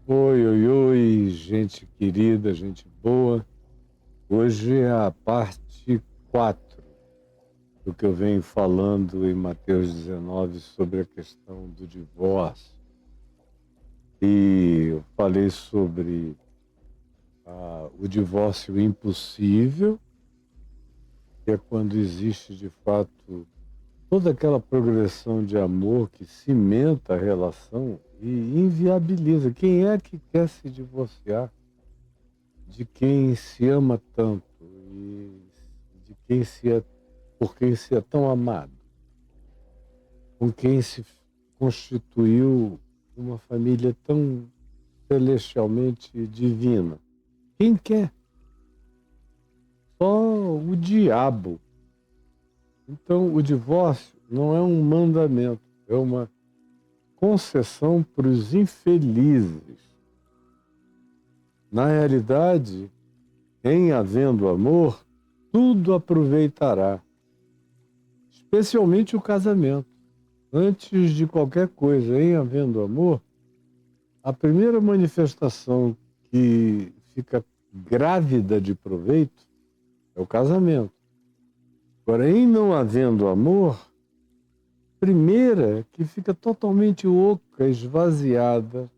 Oi, oi, oi, gente querida, gente boa. Hoje é a parte 4 do que eu venho falando em Mateus 19 sobre a questão do divórcio. E eu falei sobre o divórcio impossível, que é quando existe de fato toda aquela progressão de amor que cimenta a relação e inviabiliza. Quem é que quer se divorciar de quem se ama tanto e de quem se é, por quem se é tão amado, com quem se constituiu uma família tão celestialmente divina? Quem quer? Só o diabo. Então, o divórcio não é um mandamento, é uma concessão para os infelizes. Na realidade, em havendo amor, tudo aproveitará, especialmente o casamento. Antes de qualquer coisa, em havendo amor, a primeira manifestação que fica grávida de proveito é o casamento. Agora, em não havendo amor, primeira que fica totalmente oca, esvaziada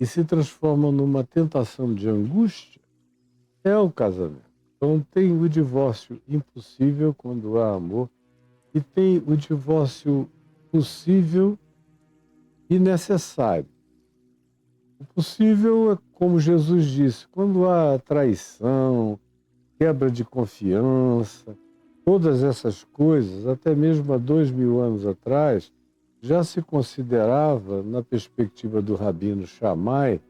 e se transforma numa tentação de angústia é o casamento. Então tem o divórcio impossível quando há amor e tem o divórcio possível e necessário. O possível é como Jesus disse, quando há traição, quebra de confiança, todas essas coisas, até mesmo há 2000 anos atrás, já se considerava, na perspectiva do Rabino Shammai,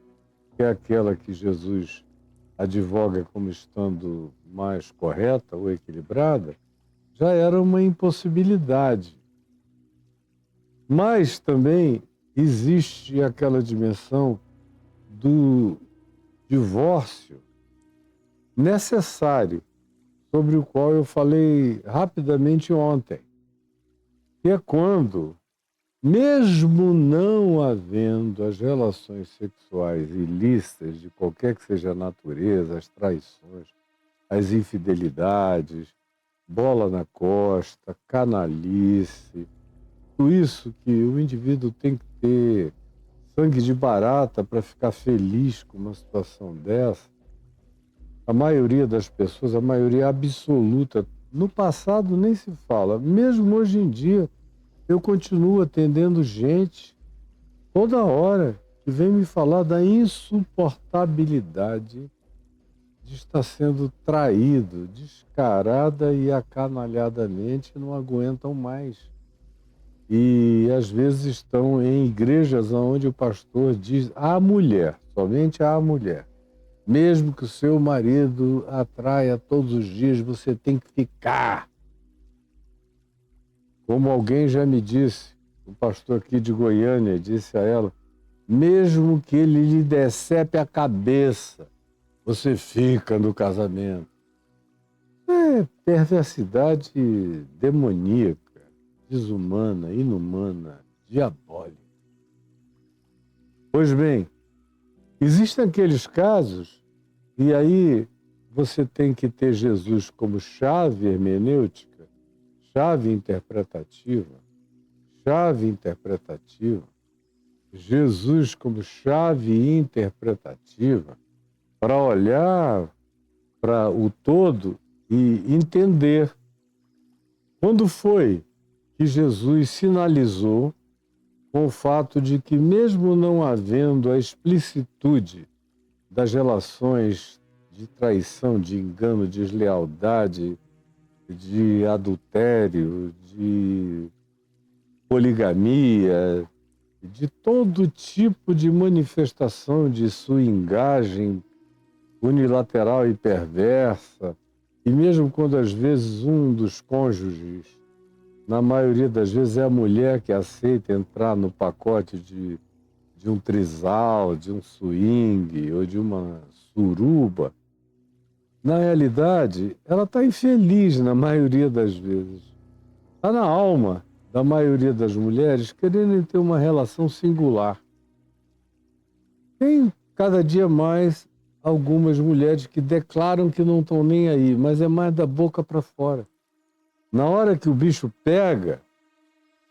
que é aquela que Jesus advoga como estando mais correta ou equilibrada, já era uma impossibilidade. Mas também existe aquela dimensão do divórcio necessário, sobre o qual eu falei rapidamente ontem, que é quando, mesmo não havendo as relações sexuais ilícitas de qualquer que seja a natureza, as traições, as infidelidades, bola na costa, canalice, tudo isso que o indivíduo tem que ter sangue de barata para ficar feliz com uma situação dessa, a maioria das pessoas, a maioria absoluta, no passado nem se fala, mesmo hoje em dia, eu continuo atendendo gente toda hora que vem me falar da insuportabilidade de estar sendo traído, descarada e acanalhadamente, não aguentam mais. E às vezes estão em igrejas onde o pastor diz à mulher, somente à mulher, mesmo que o seu marido atraia todos os dias, você tem que ficar. Como alguém já me disse, um pastor aqui de Goiânia disse a ela, mesmo que ele lhe decepe a cabeça, você fica no casamento. É perversidade demoníaca, desumana, inumana, diabólica. Pois bem, existem aqueles casos, e aí você tem que ter Jesus como chave hermenêutica, chave interpretativa, Jesus como chave interpretativa, para olhar para o todo e entender quando foi que Jesus sinalizou com o fato de que, mesmo não havendo a explicitude das relações de traição, de engano, de deslealdade, de adultério, de poligamia, de todo tipo de manifestação de swingagem unilateral e perversa, e mesmo quando às vezes um dos cônjuges, na maioria das vezes é a mulher que aceita entrar no pacote de um trisal, de um swing ou de uma suruba, na realidade ela está infeliz na maioria das vezes. Está na alma da maioria das mulheres querendo ter uma relação singular. Quem cada dia mais algumas mulheres que declaram que não estão nem aí, mas é mais da boca para fora. Na hora que o bicho pega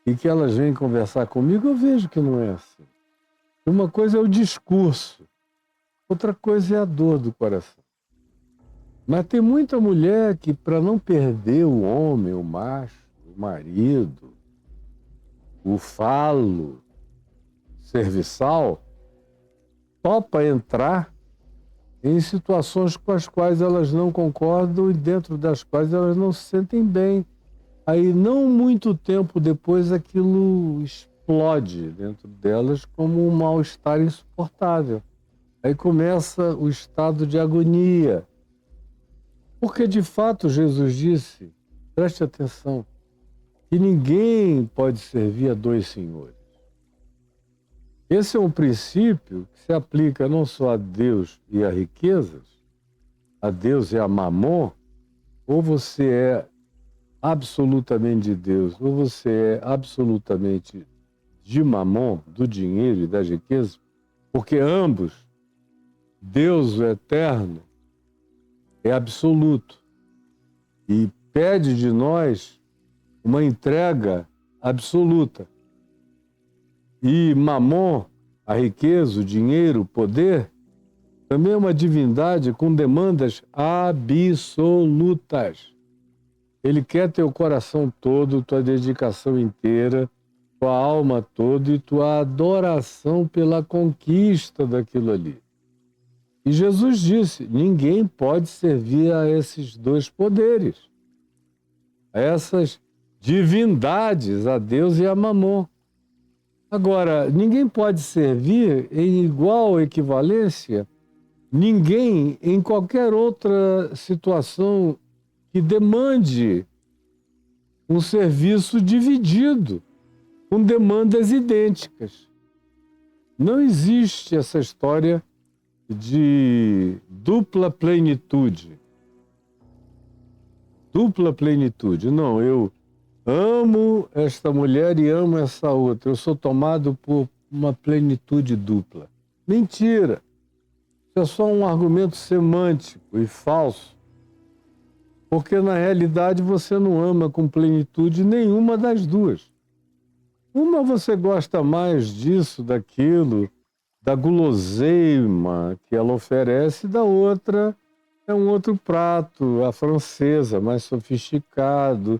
e que elas vêm conversar comigo, eu vejo que não é assim. Uma coisa é o discurso, outra coisa é a dor do coração. Mas tem muita mulher que, para não perder o homem, o macho, o marido, o falo serviçal, topa entrar em situações com as quais elas não concordam e dentro das quais elas não se sentem bem. Aí, não muito tempo depois, aquilo explode dentro delas como um mal-estar insuportável. Aí começa o estado de agonia. Porque, de fato, Jesus disse, preste atenção, que ninguém pode servir a dois senhores. Esse é um princípio que se aplica não só a Deus e a riquezas, a Deus e a mamon, ou você é absolutamente de Deus, ou você é absolutamente de mamon, do dinheiro e das riquezas, porque ambos, Deus o eterno, é absoluto e pede de nós uma entrega absoluta. E mamon, a riqueza, o dinheiro, o poder, também é uma divindade com demandas absolutas. Ele quer teu coração todo, tua dedicação inteira, tua alma toda e tua adoração pela conquista daquilo ali. E Jesus disse, ninguém pode servir a esses dois poderes, a essas divindades, a Deus e a mamon. Agora, ninguém pode servir em igual equivalência ninguém em qualquer outra situação que demande um serviço dividido, com demandas idênticas. Não existe essa história de dupla plenitude. Dupla plenitude. Não, eu amo esta mulher e amo essa outra. Eu sou tomado por uma plenitude dupla. Mentira! Isso é só um argumento semântico e falso. Porque, na realidade, você não ama com plenitude nenhuma das duas. Uma você gosta mais disso, daquilo, da guloseima que ela oferece, da outra é um outro prato, a francesa, mais sofisticado.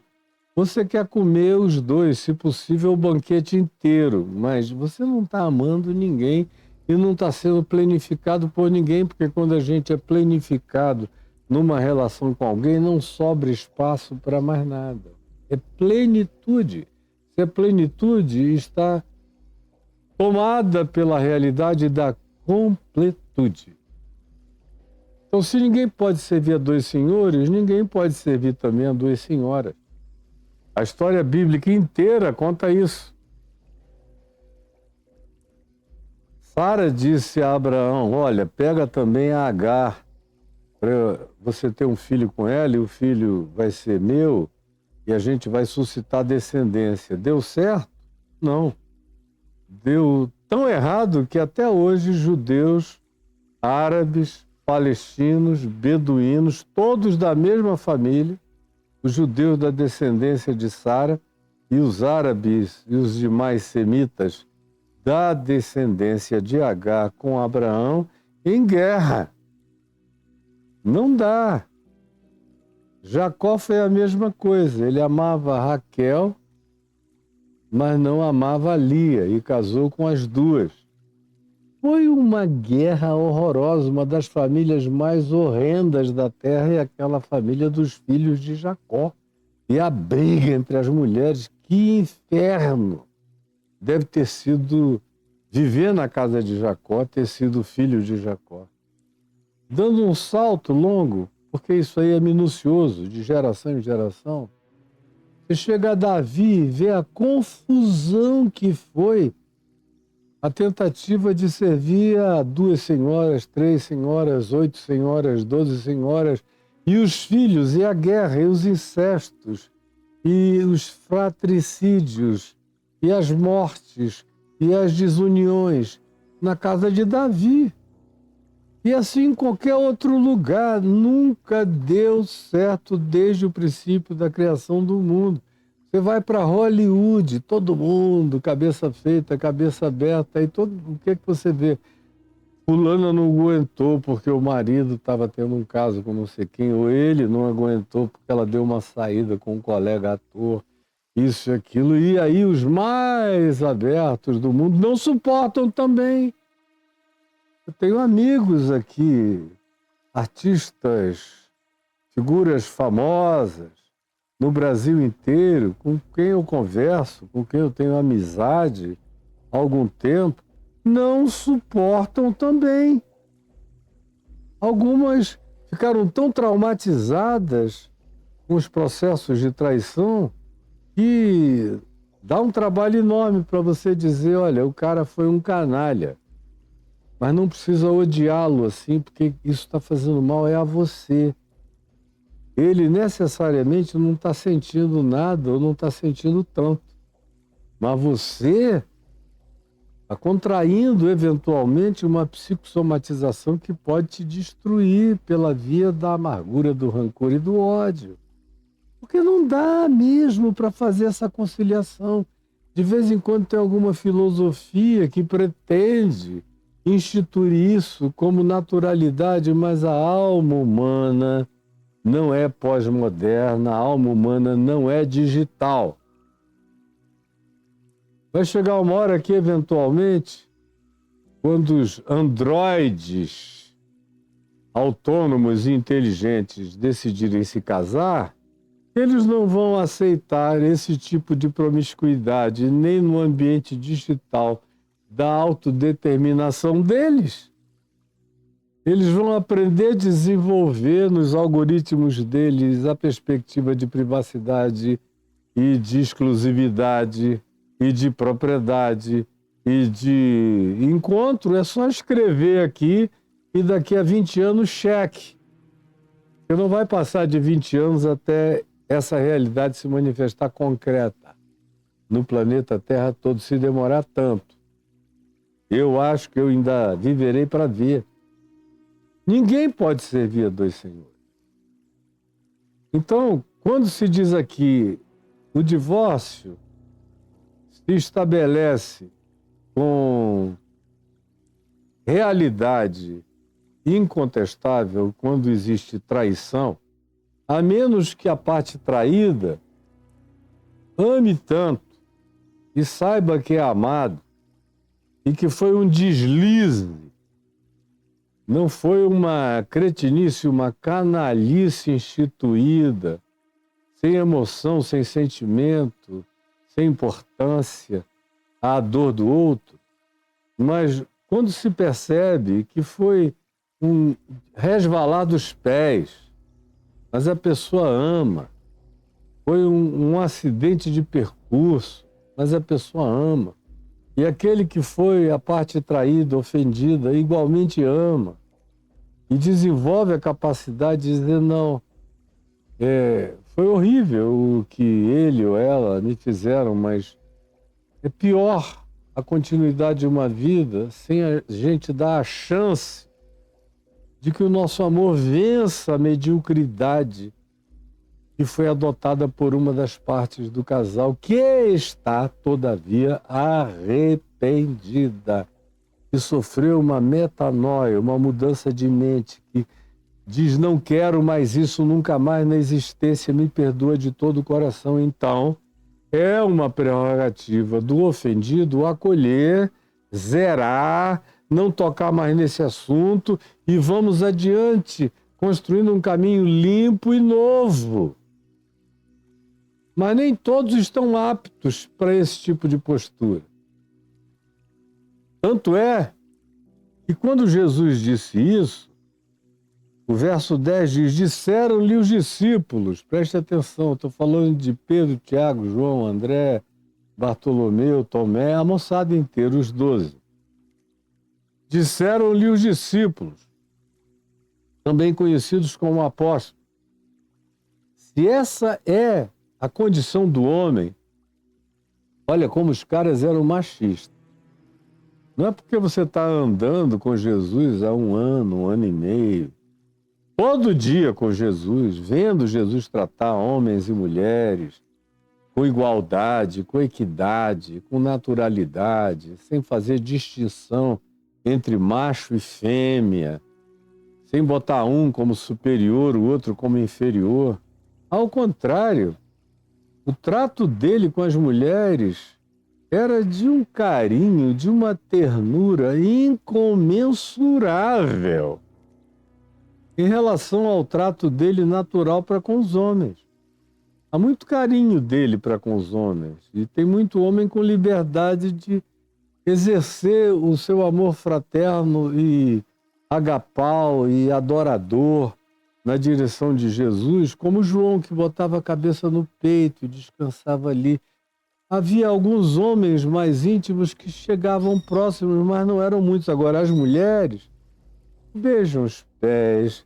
Você quer comer os dois, se possível, o banquete inteiro, mas você não está amando ninguém e não está sendo plenificado por ninguém, porque quando a gente é plenificado numa relação com alguém, não sobra espaço para mais nada. É plenitude. Se a plenitude está tomada pela realidade da completude. Então, se ninguém pode servir a dois senhores, ninguém pode servir também a duas senhoras. A história bíblica inteira conta isso. Sara disse a Abraão, olha, pega também a Agar, para você ter um filho com ela, e o filho vai ser meu, e a gente vai suscitar descendência. Deu certo? Não. Deu tão errado que até hoje judeus, árabes, palestinos, beduínos, todos da mesma família, os judeus da descendência de Sara e os árabes e os demais semitas da descendência de Agar com Abraão em guerra. Não dá. Jacó foi a mesma coisa. Ele amava Raquel, mas não amava Lia e casou com as duas. Foi uma guerra horrorosa, uma das famílias mais horrendas da terra é aquela família dos filhos de Jacó. E a briga entre as mulheres, que inferno! Deve ter sido viver na casa de Jacó, ter sido filho de Jacó. Dando um salto longo, porque isso aí é minucioso, de geração em geração, você chega a Davi e vê a confusão que foi a tentativa de servir a 2 senhoras, 3 senhoras, 8 senhoras, 12 senhoras, e os filhos, e a guerra, e os incestos, e os fratricídios, e as mortes, e as desuniões na casa de Davi. E assim em qualquer outro lugar, nunca deu certo desde o princípio da criação do mundo. Você vai para Hollywood, todo mundo, cabeça feita, cabeça aberta, e o que é que você vê? Fulana não aguentou porque o marido estava tendo um caso com não sei quem, ou ele não aguentou porque ela deu uma saída com um colega ator, isso e aquilo. E aí os mais abertos do mundo não suportam também. Eu tenho amigos aqui, artistas, figuras famosas no Brasil inteiro, com quem eu converso, com quem eu tenho amizade há algum tempo, não suportam também. Algumas ficaram tão traumatizadas com os processos de traição que dá um trabalho enorme para você dizer, olha, o cara foi um canalha. Mas não precisa odiá-lo assim, porque isso está fazendo mal é a você. Ele necessariamente não está sentindo nada ou não está sentindo tanto. Mas você está contraindo eventualmente uma psicossomatização que pode te destruir pela via da amargura, do rancor e do ódio. Porque não dá mesmo para fazer essa conciliação. De vez em quando tem alguma filosofia que pretende instituir isso como naturalidade, mas a alma humana não é pós-moderna, a alma humana não é digital. Vai chegar uma hora que, eventualmente, quando os androides autônomos e inteligentes decidirem se casar, eles não vão aceitar esse tipo de promiscuidade nem no ambiente digital da autodeterminação deles. Eles vão aprender a desenvolver nos algoritmos deles a perspectiva de privacidade e de exclusividade e de propriedade e de encontro. É só escrever aqui e daqui a 20 anos cheque. Você não vai passar de 20 anos até essa realidade se manifestar concreta no planeta Terra todo, se demorar tanto. Eu acho que eu ainda viverei para ver. Ninguém pode servir a dois senhores. Então, quando se diz aqui o divórcio se estabelece com realidade incontestável quando existe traição, a menos que a parte traída ame tanto e saiba que é amado e que foi um deslize, não foi uma cretinice, uma canalice instituída, sem emoção, sem sentimento, sem importância à dor do outro. Mas quando se percebe que foi um resvalar dos pés, mas a pessoa ama, foi um acidente de percurso, mas a pessoa ama. E aquele que foi a parte traída, ofendida, igualmente ama. E desenvolve a capacidade de dizer, não, foi horrível o que ele ou ela me fizeram, mas é pior a continuidade de uma vida sem a gente dar a chance de que o nosso amor vença a mediocridade que foi adotada por uma das partes do casal, que está, todavia, arrependida, que sofreu uma metanoia, uma mudança de mente, que diz, não quero mais isso nunca mais na existência, me perdoa de todo o coração. Então, é uma prerrogativa do ofendido acolher, zerar, não tocar mais nesse assunto e vamos adiante, construindo um caminho limpo e novo. Mas nem todos estão aptos para esse tipo de postura. Tanto é que quando Jesus disse isso, o verso 10 diz, disseram-lhe os discípulos, preste atenção, estou falando de Pedro, Tiago, João, André, Bartolomeu, Tomé, a moçada inteira, os 12. Disseram-lhe os discípulos, também conhecidos como apóstolos, se essa é a condição do homem, olha como os caras eram machistas. Não é porque você está andando com Jesus há um ano e meio, todo dia com Jesus, vendo Jesus tratar homens e mulheres com igualdade, com equidade, com naturalidade, sem fazer distinção entre macho e fêmea, sem botar um como superior, o outro como inferior. Ao contrário, o trato dele com as mulheres era de um carinho, de uma ternura incomensurável em relação ao trato dele natural para com os homens. Há muito carinho dele para com os homens e tem muito homem com liberdade de exercer o seu amor fraterno e agapau e adorador na direção de Jesus, como João, que botava a cabeça no peito e descansava ali. Havia alguns homens mais íntimos que chegavam próximos, mas não eram muitos. Agora, as mulheres beijam os pés,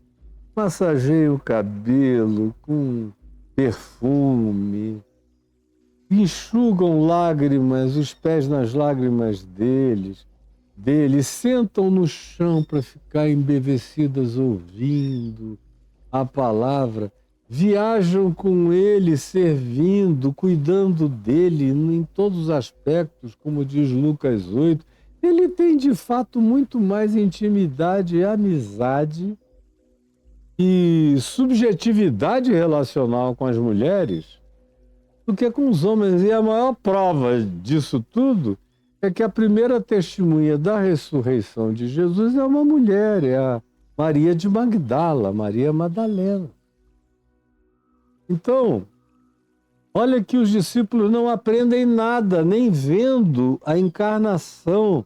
massageiam o cabelo com perfume, enxugam lágrimas, os pés nas lágrimas deles, sentam no chão para ficar embevecidas ouvindo a palavra, viajam com ele, servindo, cuidando dele em todos os aspectos, como diz Lucas 8. Ele tem, de fato, muito mais intimidade e amizade e subjetividade relacional com as mulheres do que com os homens. E a maior prova disso tudo é que a primeira testemunha da ressurreição de Jesus é uma mulher, é a Maria de Magdala, Maria Madalena. Então, olha que os discípulos não aprendem nada, nem vendo a encarnação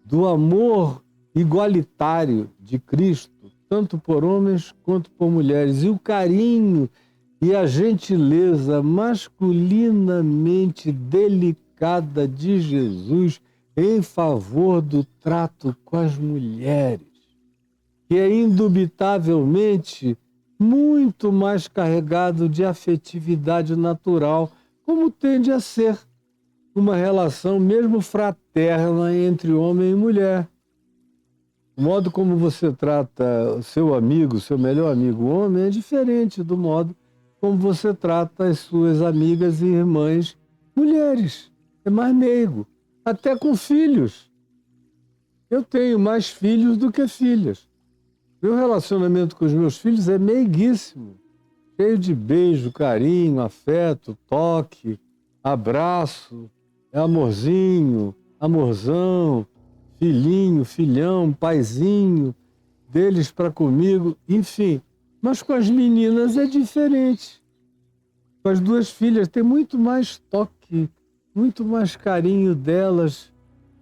do amor igualitário de Cristo, tanto por homens quanto por mulheres, e o carinho e a gentileza masculinamente delicada de Jesus em favor do trato com as mulheres, que é indubitavelmente muito mais carregado de afetividade natural, como tende a ser uma relação mesmo fraterna entre homem e mulher. O modo como você trata seu amigo, seu melhor amigo homem, é diferente do modo como você trata as suas amigas e irmãs mulheres. É mais meigo, até com filhos. Eu tenho mais filhos do que filhas. Meu relacionamento com os meus filhos é meiguíssimo, cheio de beijo, carinho, afeto, toque, abraço, amorzinho, amorzão, filhinho, filhão, paizinho, deles para comigo, enfim. Mas com as meninas é diferente. Com as duas filhas tem muito mais toque, muito mais carinho delas.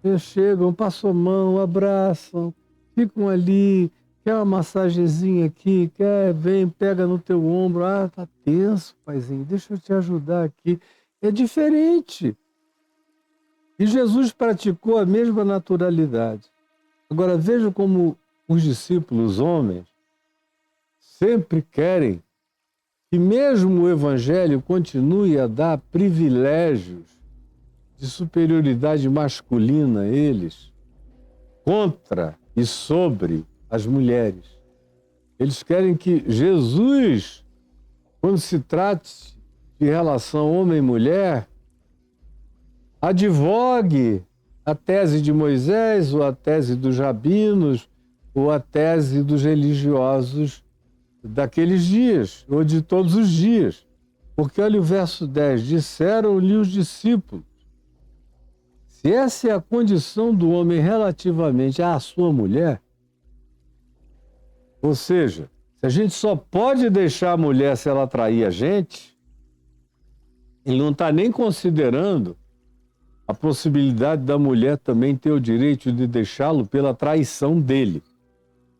Eles chegam, passam a mão, abraçam, ficam ali, quer uma massagenzinha aqui, vem, pega no teu ombro. Ah, tá tenso, paizinho, deixa eu te ajudar aqui. É diferente. E Jesus praticou a mesma naturalidade. Agora, veja como os discípulos homens sempre querem que mesmo o Evangelho continue a dar privilégios de superioridade masculina a eles, contra e sobre as mulheres. Eles querem que Jesus, quando se trate de relação homem e mulher, advogue a tese de Moisés, ou a tese dos rabinos, ou a tese dos religiosos daqueles dias, ou de todos os dias. Porque olha o verso 10, disseram-lhe os discípulos, se essa é a condição do homem relativamente à sua mulher, ou seja, se a gente só pode deixar a mulher se ela trair a gente, ele não está nem considerando a possibilidade da mulher também ter o direito de deixá-lo pela traição dele.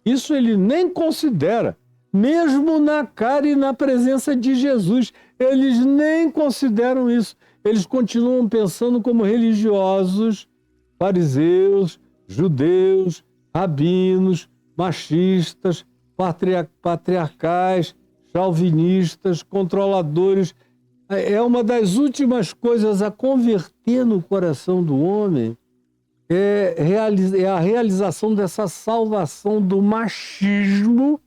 Isso ele nem considera, mesmo na cara e na presença de Jesus. Eles nem consideram isso. Eles continuam pensando como religiosos, fariseus, judeus, rabinos, machistas, patriarcais, chauvinistas, controladores. É uma das últimas coisas a converter no coração do homem é a realização dessa salvação do machismo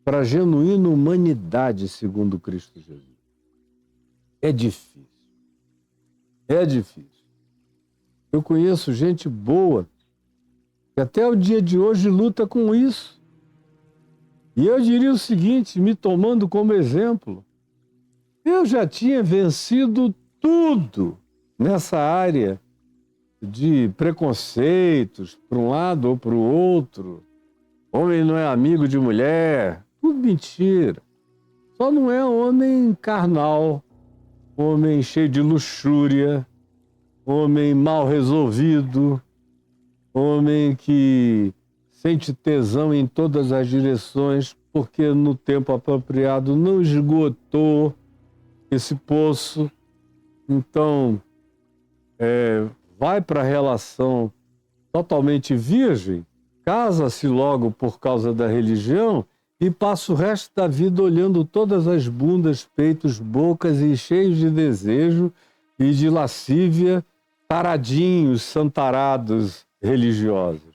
para a genuína humanidade segundo Cristo Jesus. É difícil. É difícil. Eu conheço gente boa que até o dia de hoje luta com isso. E eu diria o seguinte, me tomando como exemplo, eu já tinha vencido tudo nessa área de preconceitos para um lado ou para o outro. Homem não é amigo de mulher, tudo mentira. Só não é homem carnal, homem cheio de luxúria, homem mal resolvido, homem que sente tesão em todas as direções, porque no tempo apropriado não esgotou esse poço. Então, vai para a relação totalmente virgem, casa-se logo por causa da religião e passa o resto da vida olhando todas as bundas, peitos, bocas e cheios de desejo e de lascívia, taradinhos, santarados religiosos.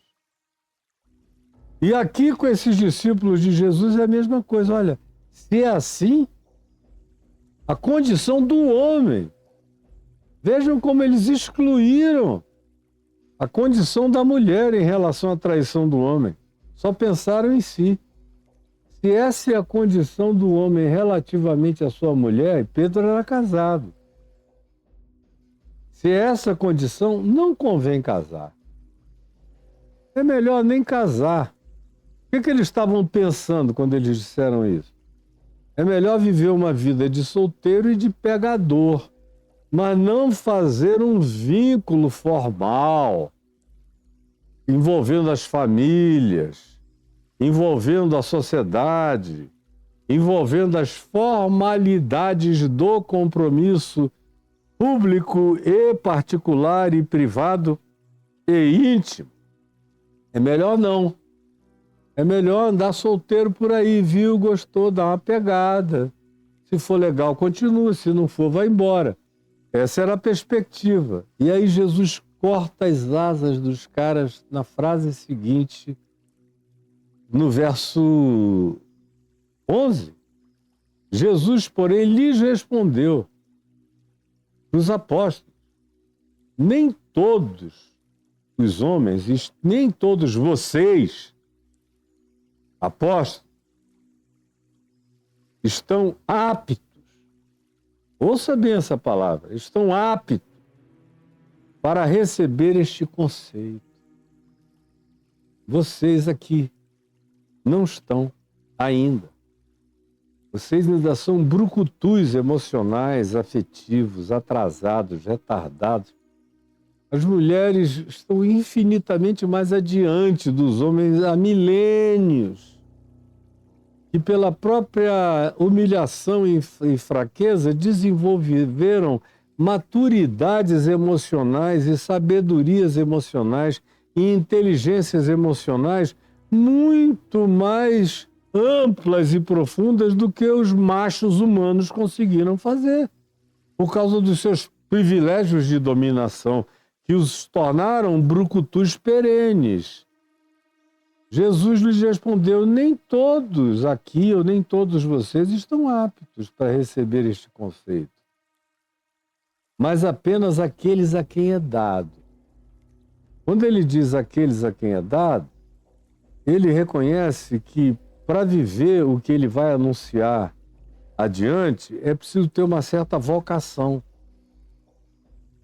E aqui com esses discípulos de Jesus é a mesma coisa. Olha, se é assim, a condição do homem, vejam como eles excluíram a condição da mulher em relação à traição do homem. Só pensaram em si. Se essa é a condição do homem relativamente à sua mulher, Pedro era casado. Se é essa a condição, não convém casar. É melhor nem casar. O que eles estavam pensando quando eles disseram isso? É melhor viver uma vida de solteiro e de pegador, mas não fazer um vínculo formal, envolvendo as famílias, envolvendo a sociedade, envolvendo as formalidades do compromisso público e particular e privado e íntimo. É melhor não. É melhor andar solteiro por aí, viu? Gostou, dá uma pegada. Se for legal, continua. Se não for, vai embora. Essa era a perspectiva. E aí Jesus corta as asas dos caras na frase seguinte, no verso 11. Jesus, porém, lhes respondeu, os apóstolos, nem todos os homens, nem todos vocês, apóstolos, estão aptos, ouça bem essa palavra, estão aptos para receber este conceito. Vocês aqui não estão ainda. Vocês ainda são brucutus emocionais, afetivos, atrasados, retardados. As mulheres estão infinitamente mais adiante dos homens há milênios, que pela própria humilhação e fraqueza desenvolveram maturidades emocionais e sabedorias emocionais e inteligências emocionais muito mais amplas e profundas do que os machos humanos conseguiram fazer, por causa dos seus privilégios de dominação, que os tornaram brucutus perenes. Jesus lhes respondeu, nem todos aqui ou nem todos vocês estão aptos para receber este conceito, mas apenas aqueles a quem é dado. Quando ele diz aqueles a quem é dado, ele reconhece que para viver o que ele vai anunciar adiante, é preciso ter uma certa vocação.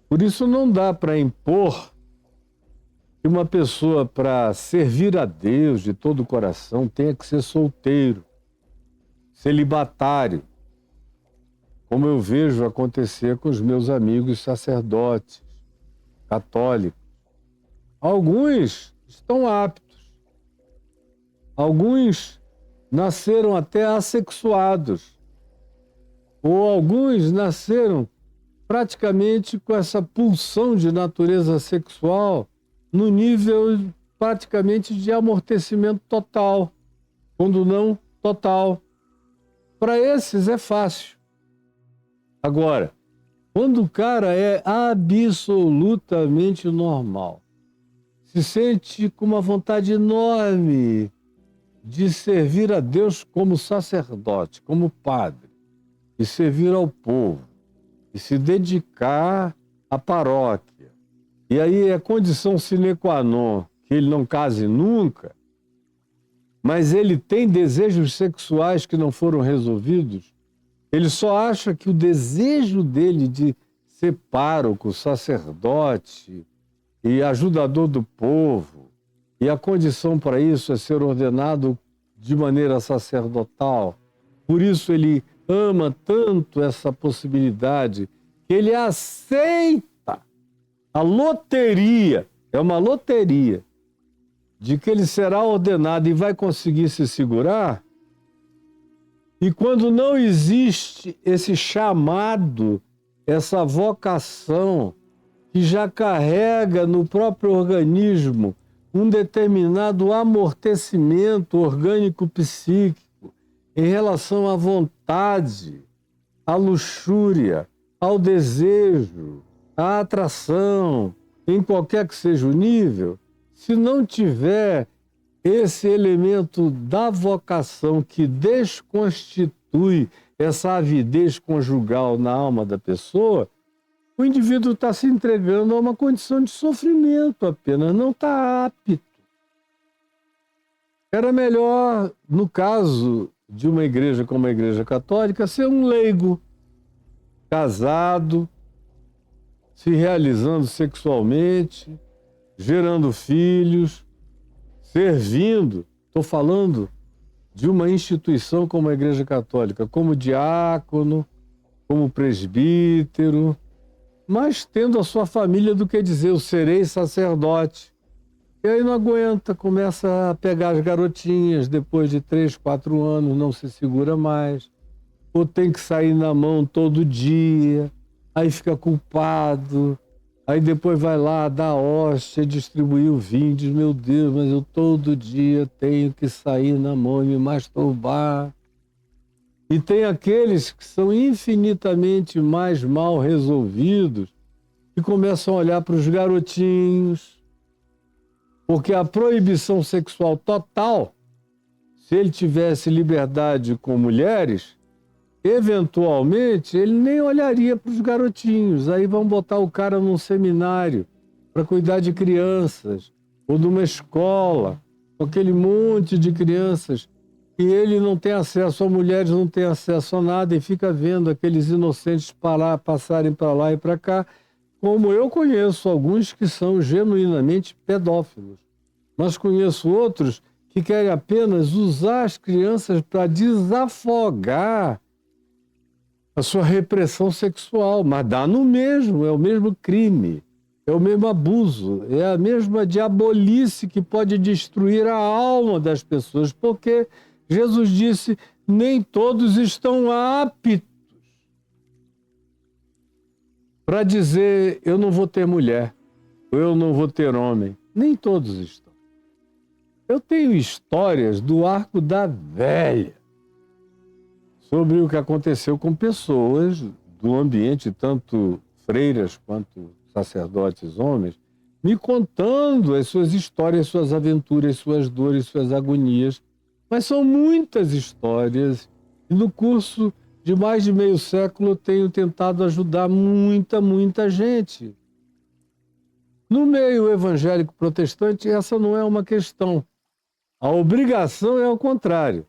Por isso não dá para impor que uma pessoa, para servir a Deus de todo o coração, tenha que ser solteiro, celibatário, como eu vejo acontecer com os meus amigos sacerdotes, católicos. Alguns estão aptos, alguns nasceram até assexuados, ou alguns nasceram praticamente com essa pulsão de natureza sexual no nível praticamente de amortecimento total, quando não total. Para esses é fácil. Agora, Quando o cara é absolutamente normal, se sente com uma vontade enorme de servir a Deus como sacerdote, como padre, e servir ao povo, e se dedicar à paróquia. E aí é condição sine qua non que ele não case nunca, mas ele tem desejos sexuais que não foram resolvidos. Ele só acha que o desejo dele de ser pároco, sacerdote e ajudador do povo, e a condição para isso é ser ordenado de maneira sacerdotal. Por isso ele ama tanto essa possibilidade que ele aceita a loteria, é uma loteria, de que ele será ordenado e vai conseguir se segurar. E quando não existe esse chamado, essa vocação que já carrega no próprio organismo um determinado amortecimento orgânico-psíquico em relação à vontade, à luxúria, ao desejo, à atração, em qualquer que seja o nível, se não tiver esse elemento da vocação que desconstitui essa avidez conjugal na alma da pessoa, o indivíduo está se entregando a uma condição de sofrimento apenas, não está apto. Era melhor, no caso de uma igreja como a Igreja Católica, ser um leigo, casado, se realizando sexualmente, gerando filhos, servindo. Estou falando de uma instituição como a Igreja Católica, como diácono, como presbítero, mas tendo a sua família do que dizer, eu serei sacerdote. E aí não aguenta, começa a pegar as garotinhas, depois de 3, 4 anos, não se segura mais, ou tem que sair na mão todo dia, aí fica culpado, aí depois vai lá dar hóstia, distribuir o vinho, diz, meu Deus, mas eu todo dia tenho que sair na mão e me masturbar. E tem aqueles que são infinitamente mais mal resolvidos e começam a olhar para os garotinhos, porque a proibição sexual total, se ele tivesse liberdade com mulheres, eventualmente ele nem olharia para os garotinhos. Aí vão botar o cara num seminário para cuidar de crianças, ou numa escola, com aquele monte de crianças, e ele não tem acesso a mulheres, não tem acesso a nada, e fica vendo aqueles inocentes passarem para lá e para cá, como eu conheço alguns que são genuinamente pedófilos, mas conheço outros que querem apenas usar as crianças para desafogar a sua repressão sexual, mas dá no mesmo, é o mesmo crime, é o mesmo abuso, é a mesma diabolice que pode destruir a alma das pessoas, porque Jesus disse, nem todos estão aptos para dizer, eu não vou ter mulher, ou eu não vou ter homem. Nem todos estão. Eu tenho histórias do Arco da Velha sobre o que aconteceu com pessoas do ambiente, tanto freiras quanto sacerdotes homens, me contando as suas histórias, suas aventuras, suas dores, suas agonias. Mas são muitas histórias, e no curso de mais de meio século eu tenho tentado ajudar muita gente. No meio evangélico protestante, essa não é uma questão. A obrigação é ao contrário.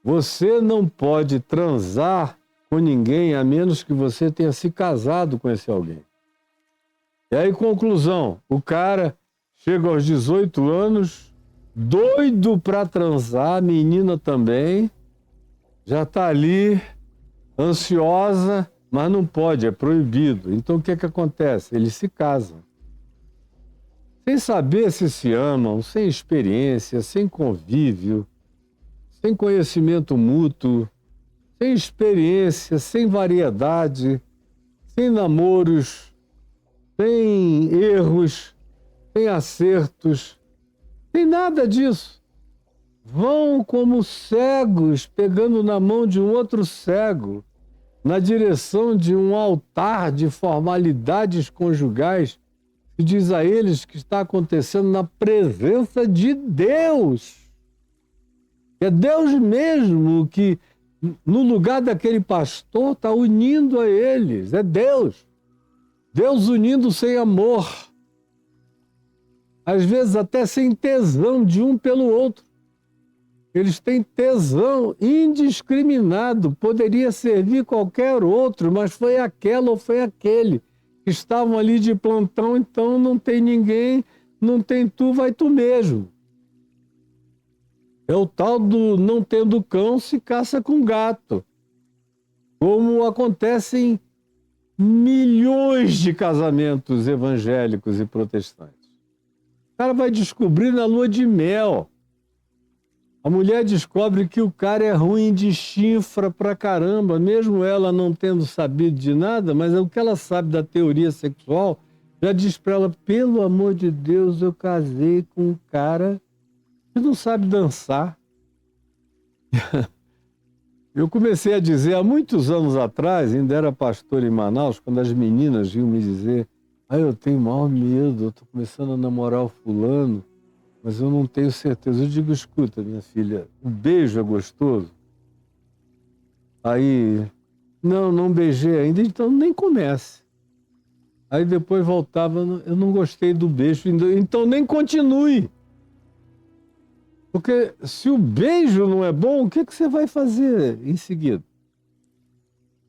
Você não pode transar com ninguém a menos que você tenha se casado com esse alguém. E aí, conclusão, o cara chega aos 18 anos, doido para transar, a menina também, já está ali, ansiosa, mas não pode, é proibido. Então o que acontece? Eles se casam. Sem saber se amam, sem experiência, sem convívio, sem conhecimento mútuo, sem experiência, sem variedade, sem namoros, sem erros, sem acertos, sem nada disso. Vão como cegos, pegando na mão de um outro cego, na direção de um altar de formalidades conjugais, e diz a eles que está acontecendo na presença de Deus. É Deus mesmo que, no lugar daquele pastor, está unindo a eles. É Deus. Deus unindo sem amor. Às vezes até sem tesão de um pelo outro. Eles têm tesão indiscriminado. Poderia servir qualquer outro, mas foi aquela ou foi aquele. Estavam ali de plantão, então não tem ninguém, não tem tu, vai tu mesmo. É o tal do não tendo cão, se caça com gato. Como acontece em milhões de casamentos evangélicos e protestantes. O cara vai descobrir na lua de mel. A mulher descobre que o cara é ruim de chifra pra caramba, mesmo ela não tendo sabido de nada, mas o que ela sabe da teoria sexual já diz pra ela, pelo amor de Deus, eu casei com um cara que não sabe dançar. Eu comecei a dizer há muitos anos atrás, ainda era pastor em Manaus, quando as meninas vinham me dizer, eu tenho maior medo, eu tô começando a namorar o fulano, mas eu não tenho certeza. Eu digo, escuta, minha filha, o beijo é gostoso? Aí, não beijei ainda, então nem comece. Aí depois voltava, eu não gostei do beijo, então nem continue. Porque se o beijo não é bom, o que você vai fazer em seguida?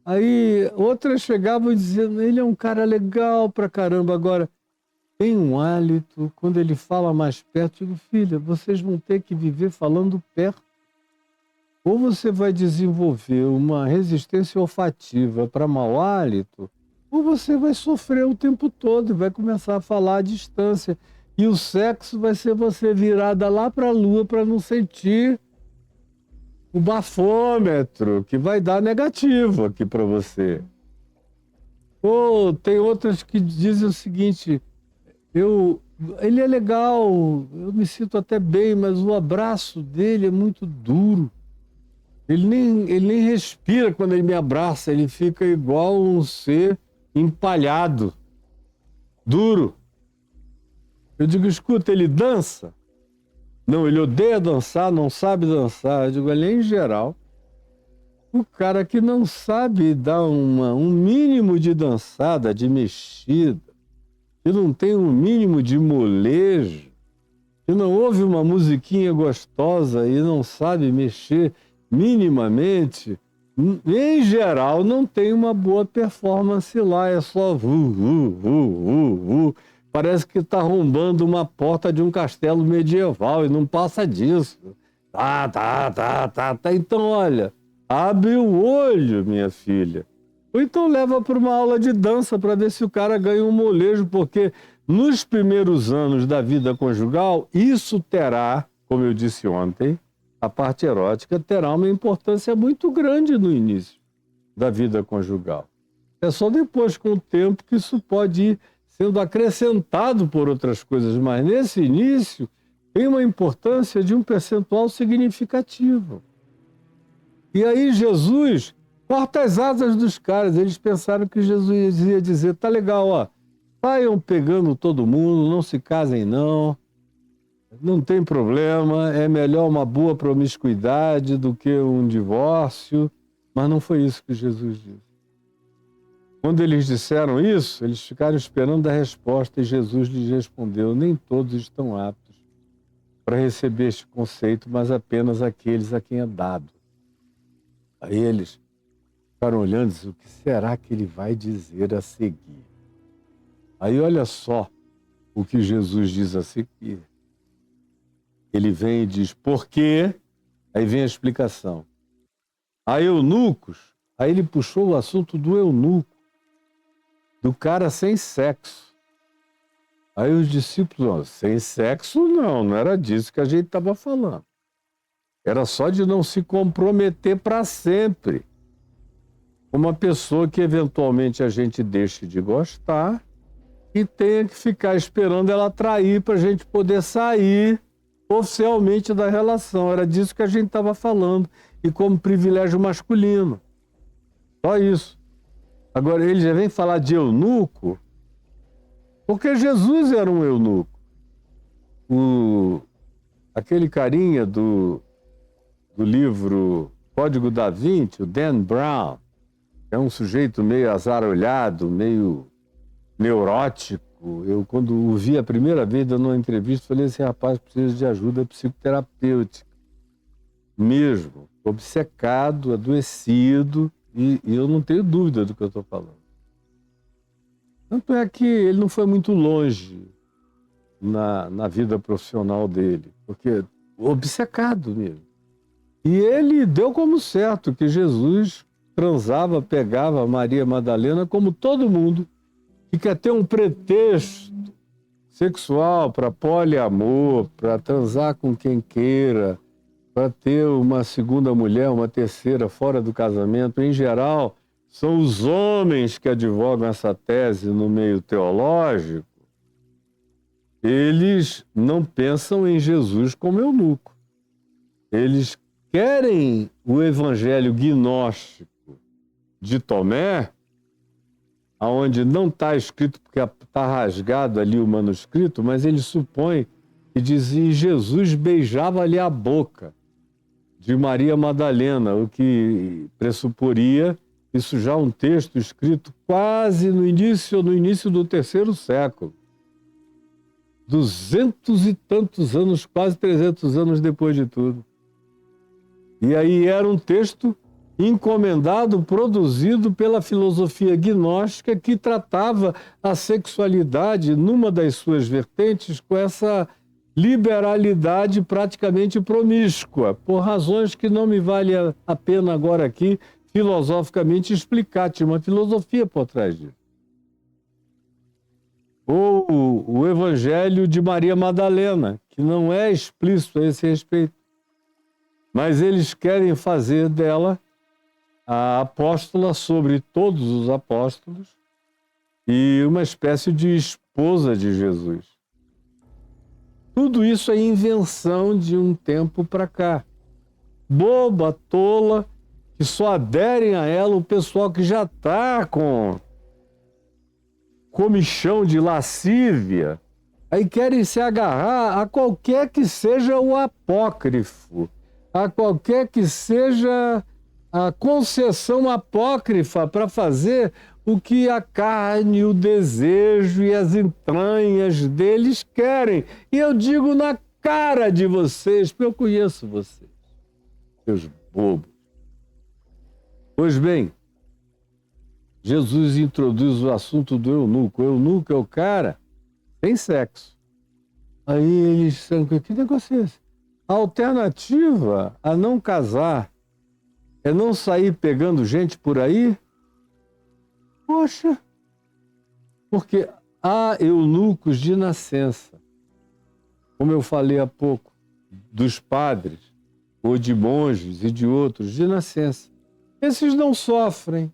Aí outras chegavam dizendo, ele é um cara legal pra caramba, agora tem um hálito, quando ele fala mais perto, eu digo, filha, vocês vão ter que viver falando perto. Ou você vai desenvolver uma resistência olfativa para mau hálito, ou você vai sofrer o tempo todo e vai começar a falar à distância. E o sexo vai ser você virada lá para a lua para não sentir o bafômetro, que vai dar negativo aqui para você. Ou tem outras que dizem o seguinte, ele é legal, eu me sinto até bem, mas o abraço dele é muito duro. Ele nem respira quando ele me abraça, ele fica igual um ser empalhado, duro. Eu digo, escuta, ele dança? Não, ele odeia dançar, não sabe dançar. Eu digo, ele em geral, o cara que não sabe dar um mínimo de dançada, de mexida, que não tem um mínimo de molejo, que não ouve uma musiquinha gostosa e não sabe mexer minimamente, em geral não tem uma boa performance lá, é só parece que está arrombando uma porta de um castelo medieval e não passa disso. Então, olha, abre o olho, minha filha. Ou então leva para uma aula de dança para ver se o cara ganha um molejo, porque nos primeiros anos da vida conjugal, isso terá, como eu disse ontem, a parte erótica terá uma importância muito grande no início da vida conjugal. É só depois, com o tempo, que isso pode ir sendo acrescentado por outras coisas, mas nesse início tem uma importância de um percentual significativo. E aí Jesus corta as asas dos caras. Eles pensaram que Jesus ia dizer, tá legal, ó, saiam pegando todo mundo, não se casem não tem problema, é melhor uma boa promiscuidade do que um divórcio. Mas não foi isso que Jesus disse. Quando eles disseram isso, eles ficaram esperando a resposta e Jesus lhes respondeu, nem todos estão aptos para receber este conceito, mas apenas aqueles a quem é dado. Aí eles ficaram olhando e disseram, o que será que ele vai dizer a seguir? Aí olha só o que Jesus diz a seguir. Ele vem e diz, por quê? Aí vem a explicação. A eunucos, aí ele puxou o assunto do eunuco, do cara sem sexo. Aí os discípulos, sem sexo não era disso que a gente estava falando. Era só de não se comprometer para sempre. Uma pessoa que eventualmente a gente deixe de gostar e tenha que ficar esperando ela trair para a gente poder sair oficialmente da relação. Era disso que a gente estava falando, e como privilégio masculino. Só isso. Agora, ele já vem falar de eunuco, porque Jesus era um eunuco. Aquele carinha do livro Código da Vinci, o Dan Brown, é um sujeito meio azarolhado, meio neurótico. Eu, quando o vi a primeira vez dando uma entrevista, falei: esse rapaz precisa de ajuda psicoterapêutica. Mesmo. Obcecado, adoecido, e eu não tenho dúvida do que eu estou falando. Tanto é que ele não foi muito longe na vida profissional dele, porque obcecado mesmo. E ele deu como certo que Jesus transava, pegava Maria Madalena como todo mundo que quer ter um pretexto sexual para poliamor, para transar com quem queira, para ter uma segunda mulher, uma terceira fora do casamento. Em geral, são os homens que advogam essa tese no meio teológico. Eles não pensam em Jesus como eunuco. Eles querem o evangelho gnóstico de Tomé, onde não está escrito porque está rasgado ali o manuscrito, mas ele supõe que dizia: Jesus beijava-lhe a boca de Maria Madalena, o que pressuporia isso já um texto escrito quase no início do 3º século. 200 e tantos anos, quase 300 anos depois de tudo. E aí era um texto encomendado, produzido pela filosofia gnóstica, que tratava a sexualidade numa das suas vertentes com essa liberalidade praticamente promíscua, por razões que não me vale a pena agora aqui filosoficamente explicar. Tinha uma filosofia por trás disso. Ou o Evangelho de Maria Madalena, que não é explícito a esse respeito, mas eles querem fazer dela a apóstola sobre todos os apóstolos e uma espécie de esposa de Jesus. Tudo isso é invenção de um tempo para cá. Boba, tola, que só aderem a ela o pessoal que já está com comichão de lascívia. Aí querem se agarrar a qualquer que seja o apócrifo, a qualquer que seja a concessão apócrifa para fazer o que a carne, o desejo e as entranhas deles querem. E eu digo na cara de vocês, porque eu conheço vocês, seus bobos. Pois bem, Jesus introduz o assunto do eunuco. O eunuco é o cara sem sexo. Aí eles disseram: que negócio é esse? A alternativa a não casar é não sair pegando gente por aí? Poxa, porque há eunucos de nascença, como eu falei há pouco, dos padres, ou de monges e de outros, de nascença. Esses não sofrem.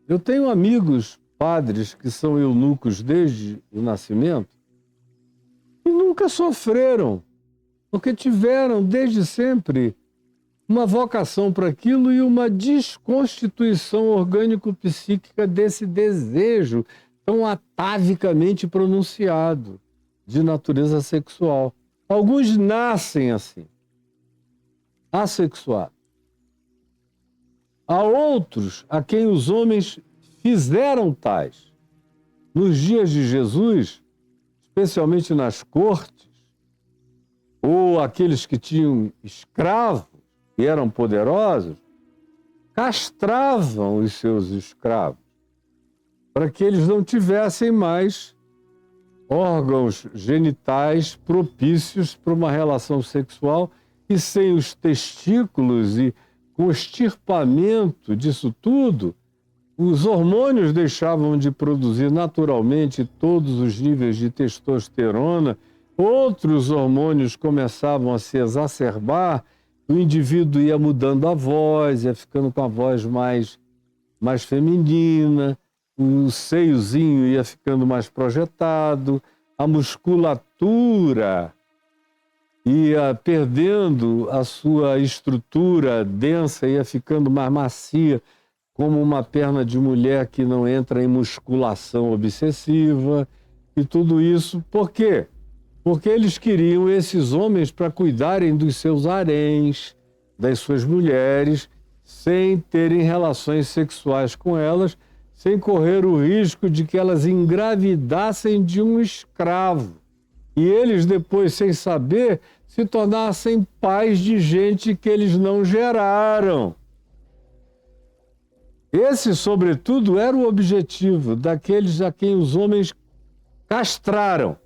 Eu tenho amigos padres que são eunucos desde o nascimento e nunca sofreram, porque tiveram desde sempre uma vocação para aquilo e uma desconstituição orgânico-psíquica desse desejo tão atavicamente pronunciado de natureza sexual. Alguns nascem assim, assexuados. Há outros a quem os homens fizeram tais. Nos dias de Jesus, especialmente nas cortes, ou aqueles que tinham escravos e eram poderosos, castravam os seus escravos para que eles não tivessem mais órgãos genitais propícios para uma relação sexual, e sem os testículos e com o extirpamento disso tudo, os hormônios deixavam de produzir naturalmente todos os níveis de testosterona, outros hormônios começavam a se exacerbar, o indivíduo ia mudando a voz, ia ficando com a voz mais feminina, o seiozinho ia ficando mais projetado, a musculatura ia perdendo a sua estrutura densa, ia ficando mais macia, como uma perna de mulher que não entra em musculação obsessiva e tudo isso. Por quê? Porque eles queriam esses homens para cuidarem dos seus haréns, das suas mulheres, sem terem relações sexuais com elas, sem correr o risco de que elas engravidassem de um escravo. E eles depois, sem saber, se tornassem pais de gente que eles não geraram. Esse, sobretudo, era o objetivo daqueles a quem os homens castraram,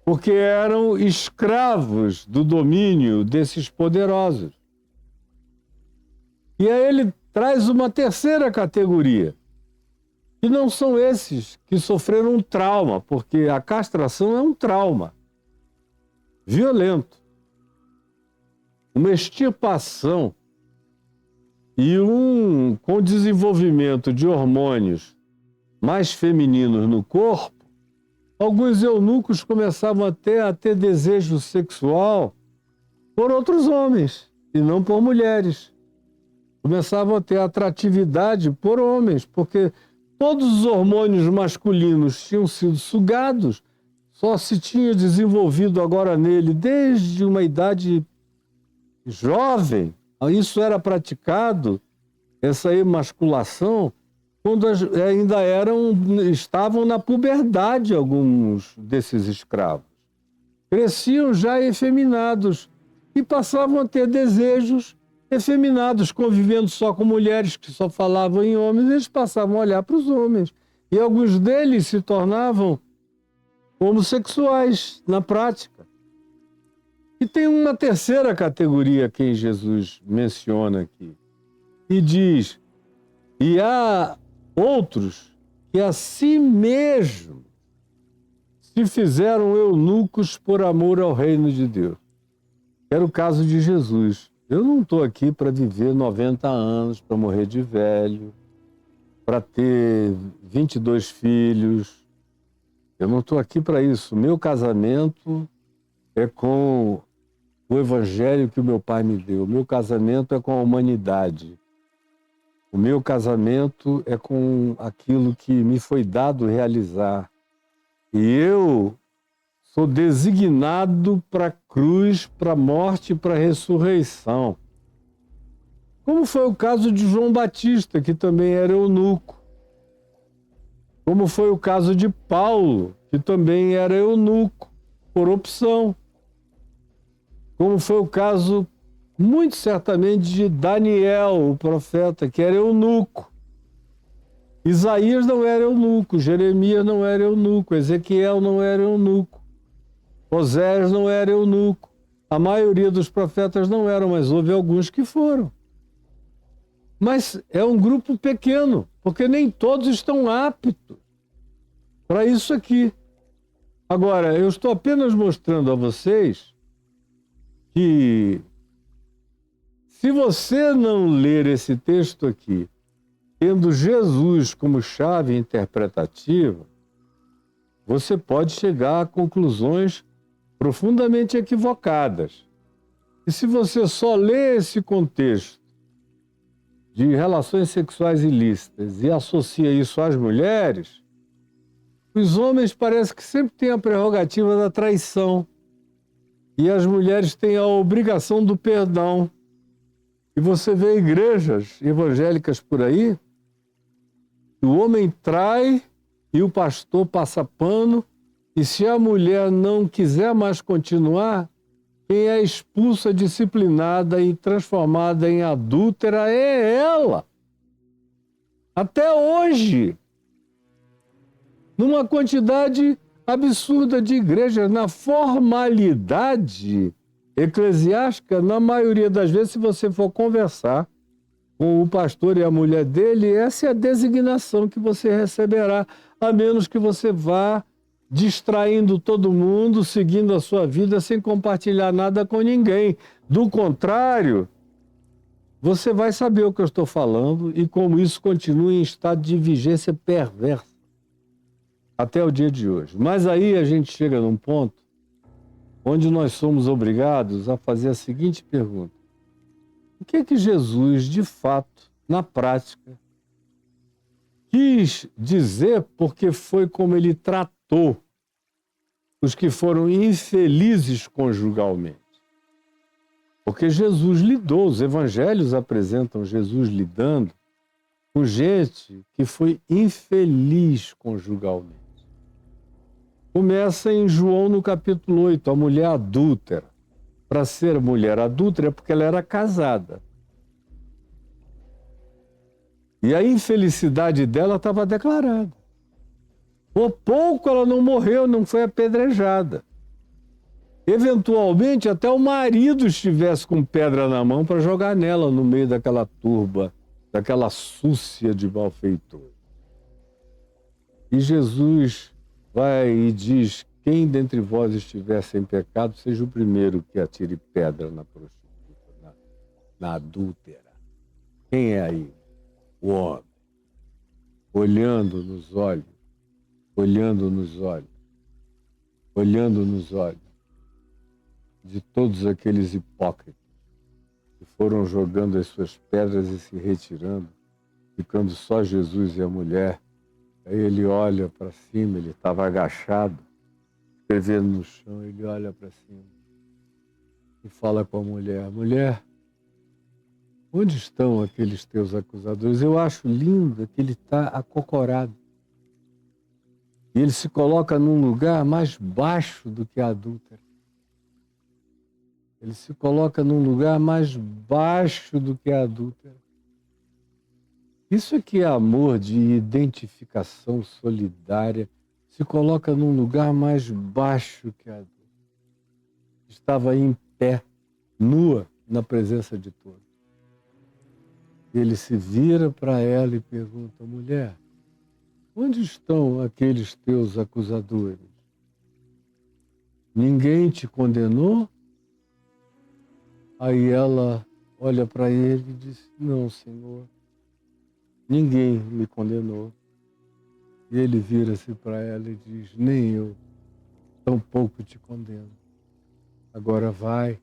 porque eram escravos do domínio desses poderosos. E aí ele traz uma terceira categoria, que não são esses que sofreram um trauma, porque a castração é um trauma violento, uma extirpação e com desenvolvimento de hormônios mais femininos no corpo. Alguns eunucos começavam até a ter desejo sexual por outros homens e não por mulheres. Começavam a ter atratividade por homens, porque todos os hormônios masculinos tinham sido sugados, só se tinha desenvolvido agora nele desde uma idade jovem. Isso era praticado, essa emasculação, quando ainda estavam na puberdade alguns desses escravos. Cresciam já efeminados e passavam a ter desejos efeminados, convivendo só com mulheres que só falavam em homens, eles passavam a olhar para os homens. E alguns deles se tornavam homossexuais na prática. E tem uma terceira categoria que Jesus menciona aqui, e diz: e há outros que a si mesmos se fizeram eunucos por amor ao reino de Deus. Era o caso de Jesus. Eu não estou aqui para viver 90 anos, para morrer de velho, para ter 22 filhos. Eu não estou aqui para isso. Meu casamento é com o evangelho que o meu pai me deu. O meu casamento é com a humanidade. O meu casamento é com aquilo que me foi dado realizar. E eu sou designado para a cruz, para a morte e para a ressurreição. Como foi o caso de João Batista, que também era eunuco. Como foi o caso de Paulo, que também era eunuco, por opção. Como foi o caso, muito certamente, de Daniel, o profeta, que era eunuco. Isaías não era eunuco, Jeremias não era eunuco, Ezequiel não era eunuco, Osés não era eunuco. A maioria dos profetas não eram, mas houve alguns que foram. Mas é um grupo pequeno, porque nem todos estão aptos para isso aqui. Agora, eu estou apenas mostrando a vocês que, se você não ler esse texto aqui, tendo Jesus como chave interpretativa, você pode chegar a conclusões profundamente equivocadas. E se você só lê esse contexto de relações sexuais ilícitas e associa isso às mulheres, os homens parece que sempre têm a prerrogativa da traição e as mulheres têm a obrigação do perdão. E você vê igrejas evangélicas por aí, o homem trai e o pastor passa pano, e se a mulher não quiser mais continuar, quem é expulsa, disciplinada e transformada em adúltera é ela. Até hoje, numa quantidade absurda de igrejas, na formalidade eclesiástica, na maioria das vezes, se você for conversar com o pastor e a mulher dele, essa é a designação que você receberá, a menos que você vá distraindo todo mundo, seguindo a sua vida sem compartilhar nada com ninguém. Do contrário, você vai saber o que eu estou falando e como isso continua em estado de vigência perversa até o dia de hoje. Mas aí a gente chega num ponto onde nós somos obrigados a fazer a seguinte pergunta: o que é que Jesus, de fato, na prática. Quis dizer porque foi como ele tratou os que foram infelizes conjugalmente. Porque Jesus lidou, os evangelhos apresentam Jesus lidando com gente que foi infeliz conjugalmente. Começa em João no capítulo 8, a mulher adúltera. Para ser mulher adúltera é porque ela era casada. E a infelicidade dela estava declarada. Por pouco ela não morreu, não foi apedrejada. Eventualmente, até o marido estivesse com pedra na mão para jogar nela no meio daquela turba, daquela súcia de malfeitores. E Jesus vai e diz: quem dentre vós estiver sem pecado, seja o primeiro que atire pedra na prostituta, na adúltera. Quem é aí? O homem. Olhando nos olhos, olhando nos olhos, olhando nos olhos de todos aqueles hipócritas que foram jogando as suas pedras e se retirando, ficando só Jesus e a mulher. Aí ele olha para cima, ele estava agachado, escrevendo no chão, ele olha para cima e fala com a mulher: mulher, onde estão aqueles teus acusadores? Eu acho lindo que ele está acocorado. E ele se coloca num lugar mais baixo do que a adúltera. Ele se coloca num lugar mais baixo do que a adúltera. Isso é que é amor de identificação solidária. Se coloca num lugar mais baixo que a adúltera. Estava em pé, nua, na presença de todos. Ele se vira para ela e pergunta: mulher, onde estão aqueles teus acusadores? Ninguém te condenou? Aí ela olha para ele e diz: não, Senhor, ninguém me condenou. E ele vira-se para ela e diz: nem eu, tampouco te condeno. Agora vai,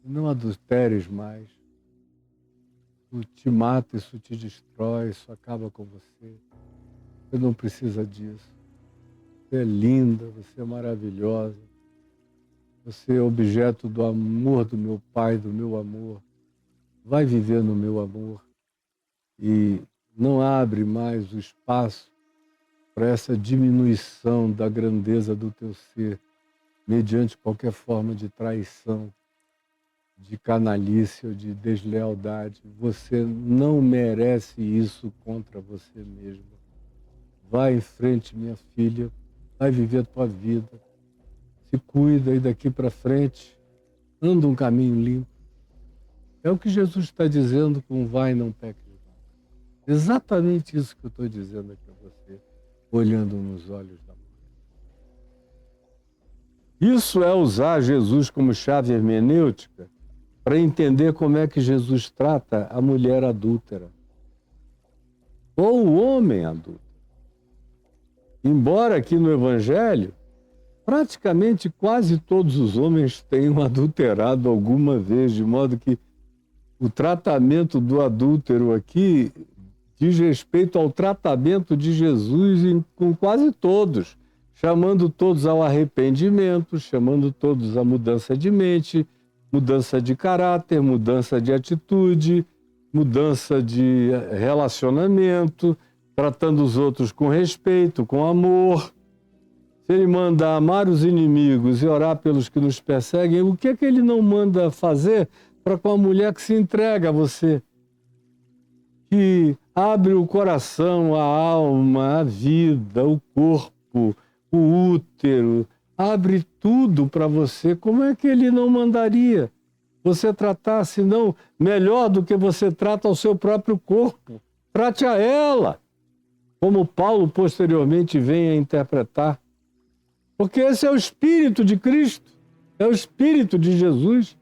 não adulteres mais. Isso te mata, isso te destrói, isso acaba com você. Você não precisa disso. Você é linda, você é maravilhosa. Você é objeto do amor do meu Pai, do meu amor. Vai viver no meu amor. E não abre mais o espaço para essa diminuição da grandeza do teu ser, mediante qualquer forma de traição, de canalice ou de deslealdade. Você não merece isso contra você mesma. Vai em frente, minha filha, vai viver a tua vida. Se cuida e daqui para frente anda um caminho limpo. É o que Jesus está dizendo com vai, não peques mais. Exatamente isso que eu estou dizendo aqui a você, olhando nos olhos da mulher. Isso é usar Jesus como chave hermenêutica para entender como é que Jesus trata a mulher adúltera ou o homem adúltero. Embora aqui no Evangelho praticamente quase todos os homens tenham adulterado alguma vez, de modo que o tratamento do adúltero aqui diz respeito ao tratamento de Jesus com quase todos, chamando todos ao arrependimento, chamando todos à mudança de mente, mudança de caráter, mudança de atitude, mudança de relacionamento, tratando os outros com respeito, com amor. Se ele manda amar os inimigos e orar pelos que nos perseguem, o que é que ele não manda fazer para com a mulher que se entrega a você? Que abre o coração, a alma, a vida, o corpo, o útero, abre tudo para você. Como é que ele não mandaria você tratar, senão melhor do que você trata ao seu próprio corpo? Trate a ela, como Paulo posteriormente vem a interpretar. Porque esse é o Espírito de Cristo, é o Espírito de Jesus.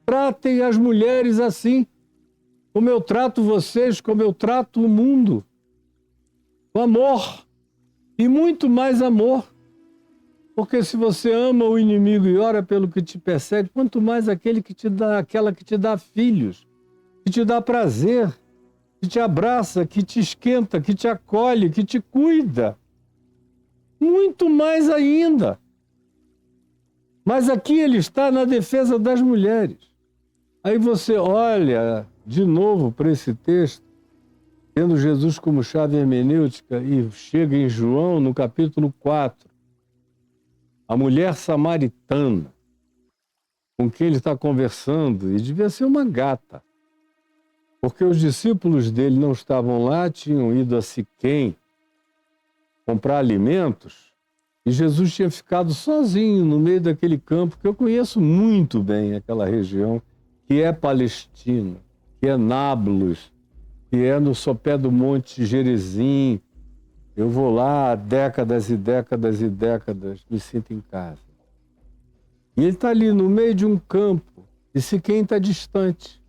Tratem as mulheres assim, como eu trato vocês, como eu trato o mundo. Com amor, e muito mais amor. Porque se você ama o inimigo e ora pelo que te persegue, quanto mais aquela que te dá filhos, que te dá prazer, que te abraça, que te esquenta, que te acolhe, que te cuida. Muito mais ainda. Mas aqui ele está na defesa das mulheres. Aí você olha de novo para esse texto, tendo Jesus como chave hermenêutica, e chega em João, no capítulo 4, a mulher samaritana, com quem ele está conversando, e devia ser uma gata, porque os discípulos dele não estavam lá, tinham ido a Siquém comprar alimentos, e Jesus tinha ficado sozinho no meio daquele campo, que eu conheço muito bem aquela região, que é Palestina, que é Nablus, que é no sopé do Monte Gerizim. Eu vou lá há décadas e décadas e décadas, me sinto em casa. E ele está ali no meio de um campo, e Siquém está distante.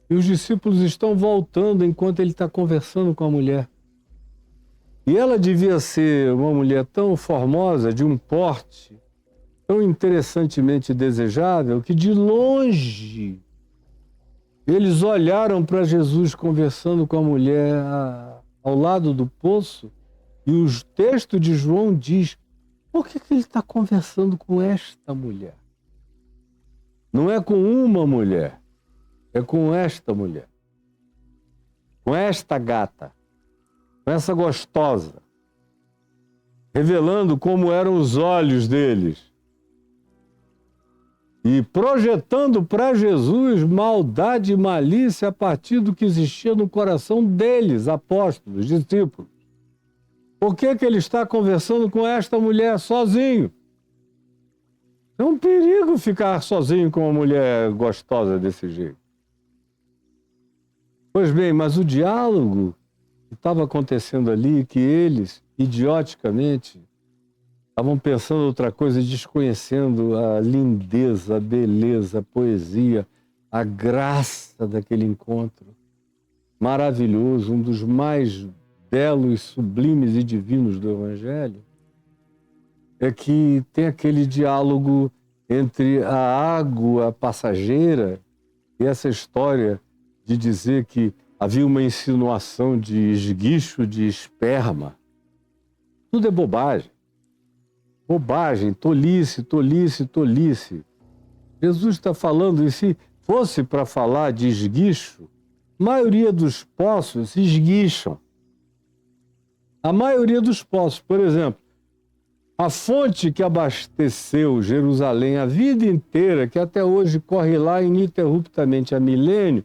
E os discípulos estão voltando enquanto ele está conversando com a mulher. E ela devia ser uma mulher tão formosa, de um porte tão interessantemente desejável, que de longe eles olharam para Jesus conversando com a mulher ao lado do poço, e o texto de João diz: por que ele está conversando com esta mulher? Não é com uma mulher, é com esta mulher, com esta gata, com essa gostosa, revelando como eram os olhos deles e projetando para Jesus maldade e malícia a partir do que existia no coração deles, apóstolos, discípulos. Por que ele está conversando com esta mulher sozinho? É um perigo ficar sozinho com uma mulher gostosa desse jeito. Pois bem, mas o diálogo que estava acontecendo ali, que eles, idioticamente, estavam pensando outra coisa, desconhecendo a lindeza, a beleza, a poesia, a graça daquele encontro maravilhoso, um dos mais belos, sublimes e divinos do Evangelho, é que tem aquele diálogo entre a água passageira e essa história de dizer que havia uma insinuação de esguicho de esperma. Tudo é bobagem. Bobagem, tolice, tolice, tolice. Jesus está falando, e se fosse para falar de esguicho, a maioria dos poços se esguicham. A maioria dos poços, por exemplo, a fonte que abasteceu Jerusalém a vida inteira, que até hoje corre lá ininterruptamente há milênio,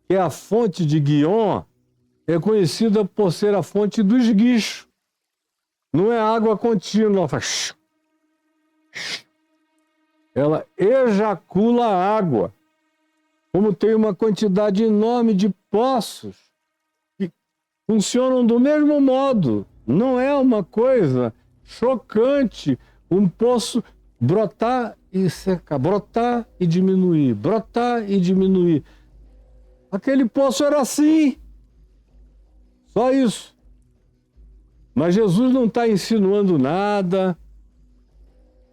que é a fonte de Guion, é conhecida por ser a fonte do esguicho. Não é água contínua, ela ejacula água. Como tem uma quantidade enorme de poços que funcionam do mesmo modo. Não é uma coisa chocante um poço brotar e secar, brotar e diminuir, brotar e diminuir. Aquele poço era assim. Só isso. Mas Jesus não está insinuando nada,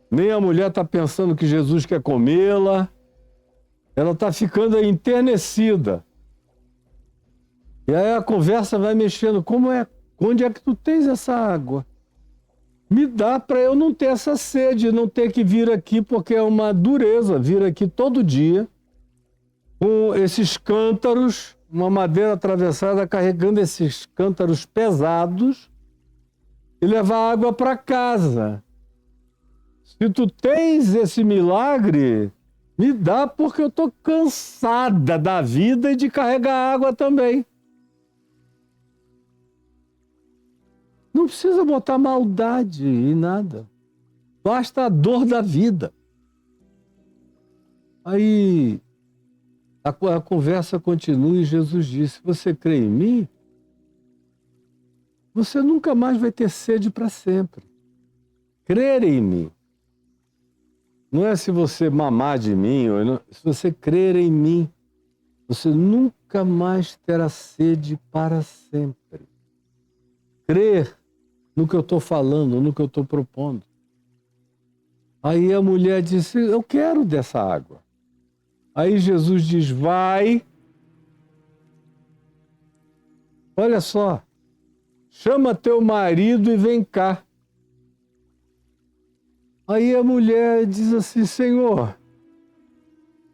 nem a mulher está pensando que Jesus quer comê-la. Ela está ficando enternecida. E aí a conversa vai mexendo. Onde é que tu tens essa água? Me dá para eu não ter essa sede, não ter que vir aqui, porque é uma dureza vir aqui todo dia com esses cântaros, uma madeira atravessada carregando esses cântaros pesados e levar água para casa. Se tu tens esse milagre, me dá, porque eu estou cansada da vida e de carregar água também. Não precisa botar maldade em nada. Basta a dor da vida. Aí a conversa continua e Jesus disse: você crê em mim? Você nunca mais vai ter sede para sempre. Crer em mim. Não é se você mamar de mim, ou não, se você crer em mim, você nunca mais terá sede para sempre. Crer no que eu estou falando, no que eu estou propondo. Aí a mulher disse: eu quero dessa água. Aí Jesus diz: vai Olha só, chama teu marido e vem cá. Aí a mulher diz assim, Senhor,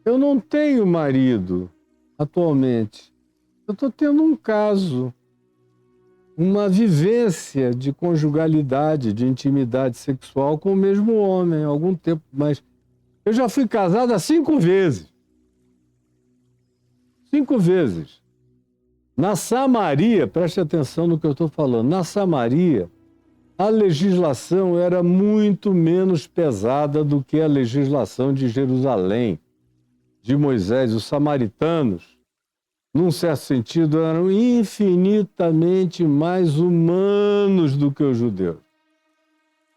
eu não tenho marido atualmente. Eu estou tendo um caso, uma vivência de conjugalidade, de intimidade sexual com o mesmo homem há algum tempo, mas eu já fui casada 5 vezes. 5 vezes. Na Samaria, preste atenção no que eu estou falando, na Samaria, a legislação era muito menos pesada do que a legislação de Jerusalém, de Moisés. Os samaritanos, num certo sentido, eram infinitamente mais humanos do que os judeus.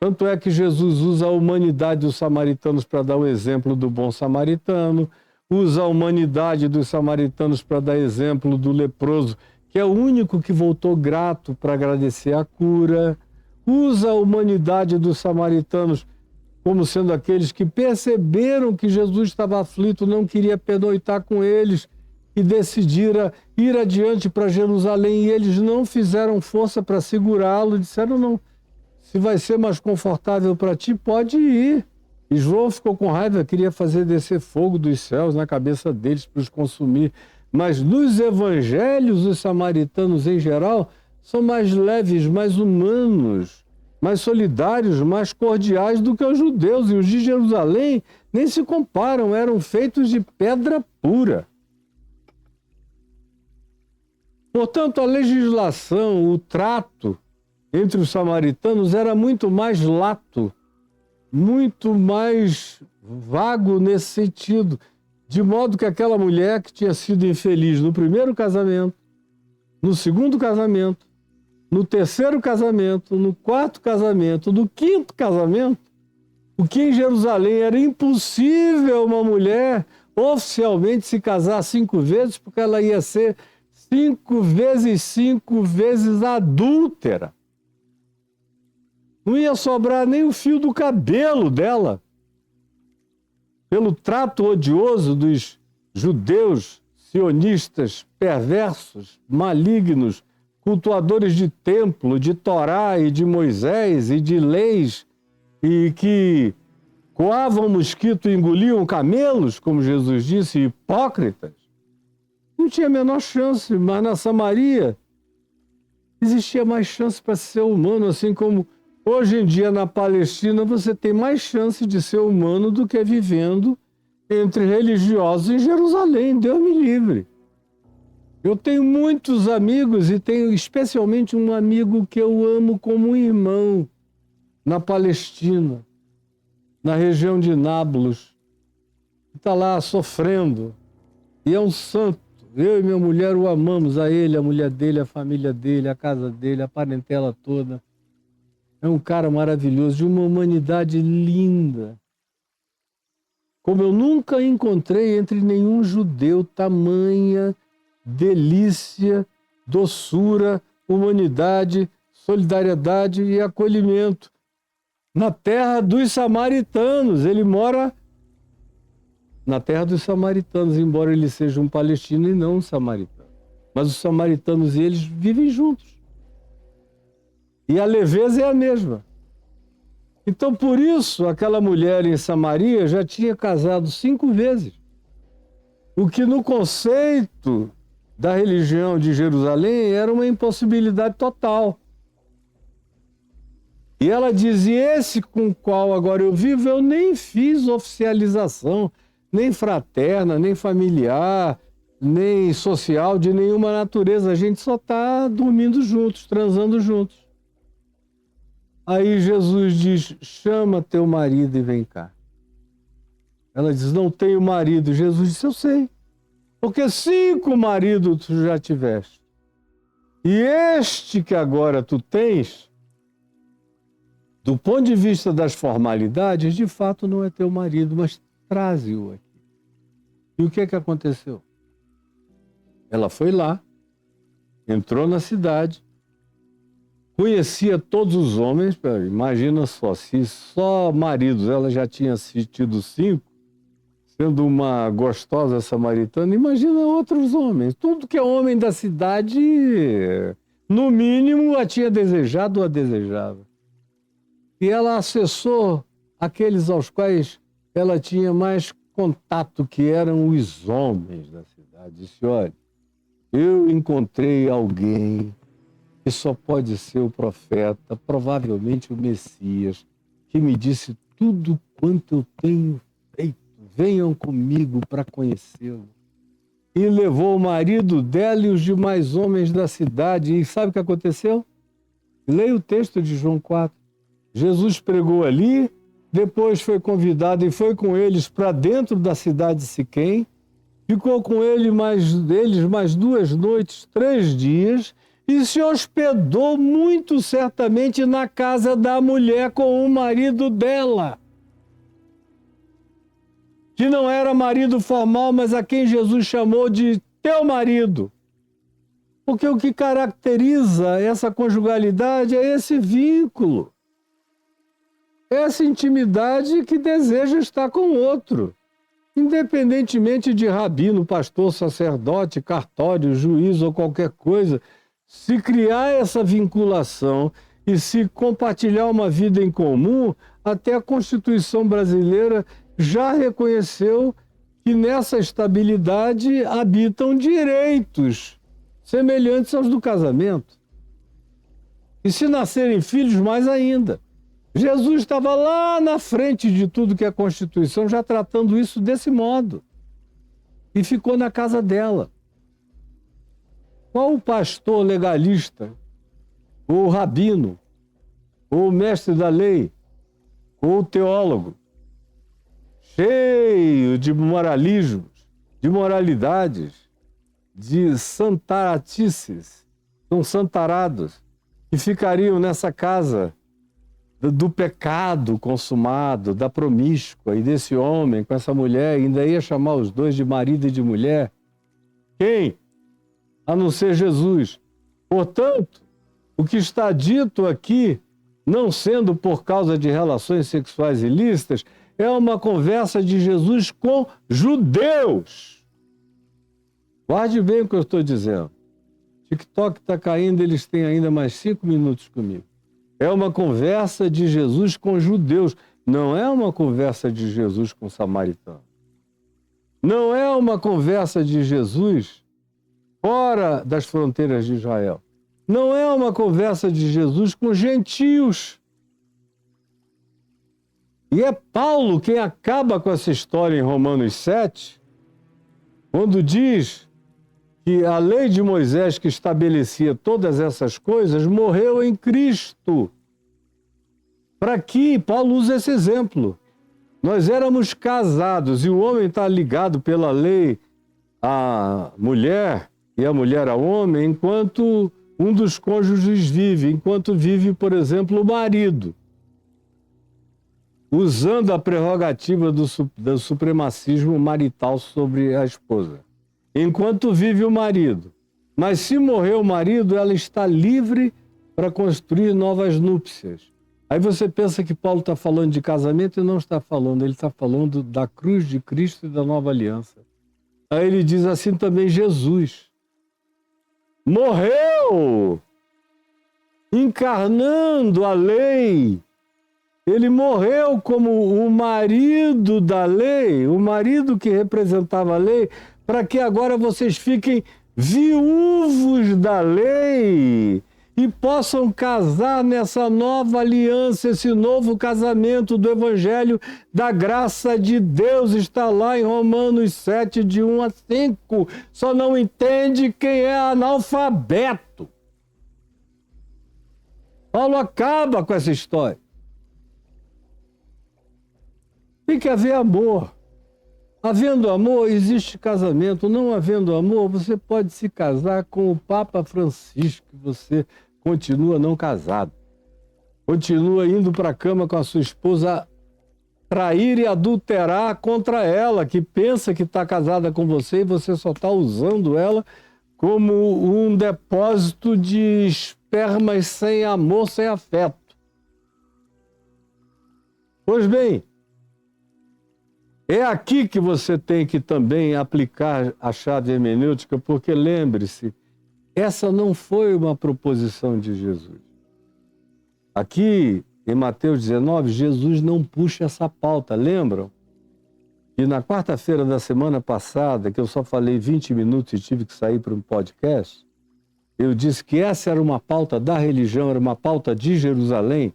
Tanto é que Jesus usa a humanidade dos samaritanos para dar o exemplo do bom samaritano, usa a humanidade dos samaritanos para dar exemplo do leproso, que é o único que voltou grato para agradecer a cura, usa a humanidade dos samaritanos como sendo aqueles que perceberam que Jesus estava aflito, não queria pernoitar com eles e decidira ir adiante para Jerusalém, e eles não fizeram força para segurá-lo, disseram não, se vai ser mais confortável para ti, pode ir. E João ficou com raiva, queria fazer descer fogo dos céus na cabeça deles para os consumir. Mas nos evangelhos, os samaritanos em geral são mais leves, mais humanos, mais solidários, mais cordiais do que os judeus. E os de Jerusalém nem se comparam, eram feitos de pedra pura. Portanto, a legislação, o trato entre os samaritanos era muito mais lato, muito mais vago nesse sentido, de modo que aquela mulher que tinha sido infeliz no primeiro casamento, no segundo casamento, no terceiro casamento, no quarto casamento, no quinto casamento, o que em Jerusalém era impossível uma mulher oficialmente se casar 5 vezes, porque ela ia ser 5 vezes adúltera. Não ia sobrar nem o fio do cabelo dela. Pelo trato odioso dos judeus sionistas, perversos, malignos, cultuadores de templo, de Torá e de Moisés e de leis, e que coavam mosquito e engoliam camelos, como Jesus disse, hipócritas. Não tinha a menor chance, mas na Samaria existia mais chance para ser humano, assim como hoje em dia, na Palestina, você tem mais chance de ser humano do que vivendo entre religiosos em Jerusalém. Deus me livre. Eu tenho muitos amigos e tenho especialmente um amigo que eu amo como um irmão na Palestina, na região de Náblus. Está lá sofrendo. E é um santo. Eu e minha mulher o amamos, a ele, a mulher dele, a família dele, a casa dele, a parentela toda. É um cara maravilhoso, de uma humanidade linda. Como eu nunca encontrei entre nenhum judeu tamanha delícia, doçura, humanidade, solidariedade e acolhimento. Na terra dos samaritanos, ele mora na terra dos samaritanos, embora ele seja um palestino e não um samaritano. Mas os samaritanos e eles vivem juntos. E a leveza é a mesma. Então, por isso, aquela mulher em Samaria já tinha casado 5 vezes. O que no conceito da religião de Jerusalém era uma impossibilidade total. E ela diz, e esse com o qual agora eu vivo, eu nem fiz oficialização, nem fraterna, nem familiar, nem social, de nenhuma natureza. A gente só está dormindo juntos, transando juntos. Aí Jesus diz, chama teu marido e vem cá. Ela diz, não tenho marido. Jesus disse, eu sei, porque 5 maridos tu já tiveste. E este que agora tu tens, do ponto de vista das formalidades, de fato não é teu marido, mas traze-o aqui. E o que é que aconteceu? Ela foi lá, entrou na cidade, conhecia todos os homens, imagina só, se só maridos ela já tinha tido 5, sendo uma gostosa samaritana, imagina outros homens. Tudo que é homem da cidade, no mínimo, a tinha desejado ou a desejava. E ela acessou aqueles aos quais ela tinha mais contato, que eram os homens da cidade. Disse: olha, eu encontrei alguém que só pode ser o profeta, provavelmente o Messias, que me disse tudo quanto eu tenho feito. Venham comigo para conhecê-lo. E levou o marido dela e os demais homens da cidade. E sabe o que aconteceu? Leia o texto de João 4. Jesus pregou ali, depois foi convidado e foi com eles para dentro da cidade de Siquém, ficou com eles mais 2 noites, 3 dias, e se hospedou muito certamente na casa da mulher com o marido dela, que não era marido formal, mas a quem Jesus chamou de teu marido. Porque o que caracteriza essa conjugalidade é esse vínculo, essa intimidade que deseja estar com o outro, independentemente de rabino, pastor, sacerdote, cartório, juiz ou qualquer coisa. Se criar essa vinculação e se compartilhar uma vida em comum, até a Constituição brasileira já reconheceu que nessa estabilidade habitam direitos semelhantes aos do casamento. E se nascerem filhos, mais ainda. Jesus estava lá na frente de tudo que é a Constituição, já tratando isso desse modo. E ficou na casa dela. Qual o pastor legalista, ou o rabino, ou o mestre da lei, ou o teólogo, cheio de moralismos, de moralidades, de santaratices, são santarados, que ficariam nessa casa do pecado consumado, da promíscua, e desse homem com essa mulher, ainda ia chamar os dois de marido e de mulher? Quem? A não ser Jesus. Portanto, o que está dito aqui, não sendo por causa de relações sexuais ilícitas, é uma conversa de Jesus com judeus. Guarde bem o que eu estou dizendo. TikTok está caindo, eles têm ainda mais 5 minutos comigo. É uma conversa de Jesus com judeus, não é uma conversa de Jesus com samaritano. Não é uma conversa de Jesus fora das fronteiras de Israel. Não é uma conversa de Jesus com gentios. E é Paulo quem acaba com essa história em Romanos 7, quando diz que a lei de Moisés, que estabelecia todas essas coisas, morreu em Cristo. Para que Paulo usa esse exemplo? Nós éramos casados e o homem está ligado pela lei à mulher e a mulher ao homem enquanto um dos cônjuges vive, enquanto vive, por exemplo, o marido, usando a prerrogativa do supremacismo marital sobre a esposa. Enquanto vive o marido. Mas se morrer o marido, ela está livre para construir novas núpcias. Aí você pensa que Paulo está falando de casamento e não está falando. Ele está falando da cruz de Cristo e da nova aliança. Aí ele diz assim também: Jesus morreu encarnando a lei. Ele morreu como o marido da lei, o marido que representava a lei, para que agora vocês fiquem viúvos da lei e possam casar nessa nova aliança, esse novo casamento do Evangelho da graça de Deus. Está lá em Romanos 7, de 1 a 5. Só não entende quem é analfabeto. Paulo acaba com essa história. Tem que haver amor. Havendo amor, existe casamento. Não havendo amor, você pode se casar com o Papa Francisco, que você continua não casado. Continua indo para a cama com a sua esposa, trair e adulterar contra ela, que pensa que está casada com você e você só está usando ela como um depósito de espermas sem amor, sem afeto. Pois bem, É aqui que você tem que também aplicar a chave hermenêutica, porque lembre-se, essa não foi uma proposição de Jesus. Aqui, em Mateus 19, Jesus não puxa essa pauta, lembram? E na quarta-feira da semana passada, que eu só falei 20 minutos e tive que sair para um podcast, eu disse que essa era uma pauta da religião, era uma pauta de Jerusalém,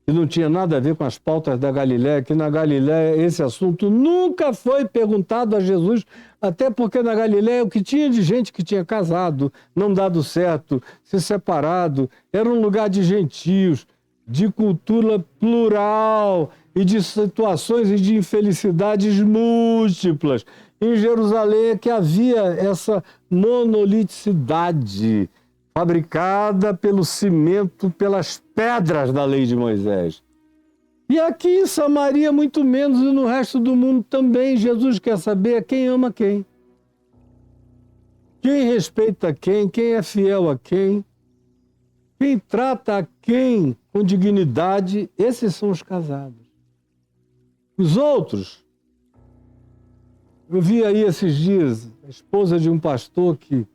que não tinha nada a ver com as pautas da Galiléia, que na Galiléia esse assunto nunca foi perguntado a Jesus, até porque na Galiléia o que tinha de gente que tinha casado, não dado certo, se separado, era um lugar de gentios, de cultura plural e de situações e de infelicidades múltiplas. Em Jerusalém é que havia essa monoliticidade fabricada pelo cimento, pelas pedras da lei de Moisés. E aqui em Samaria, muito menos, e no resto do mundo também, Jesus quer saber quem ama quem. Quem respeita quem é fiel a quem trata a quem com dignidade, esses são os casados. Os outros, eu vi aí esses dias a esposa de um pastor que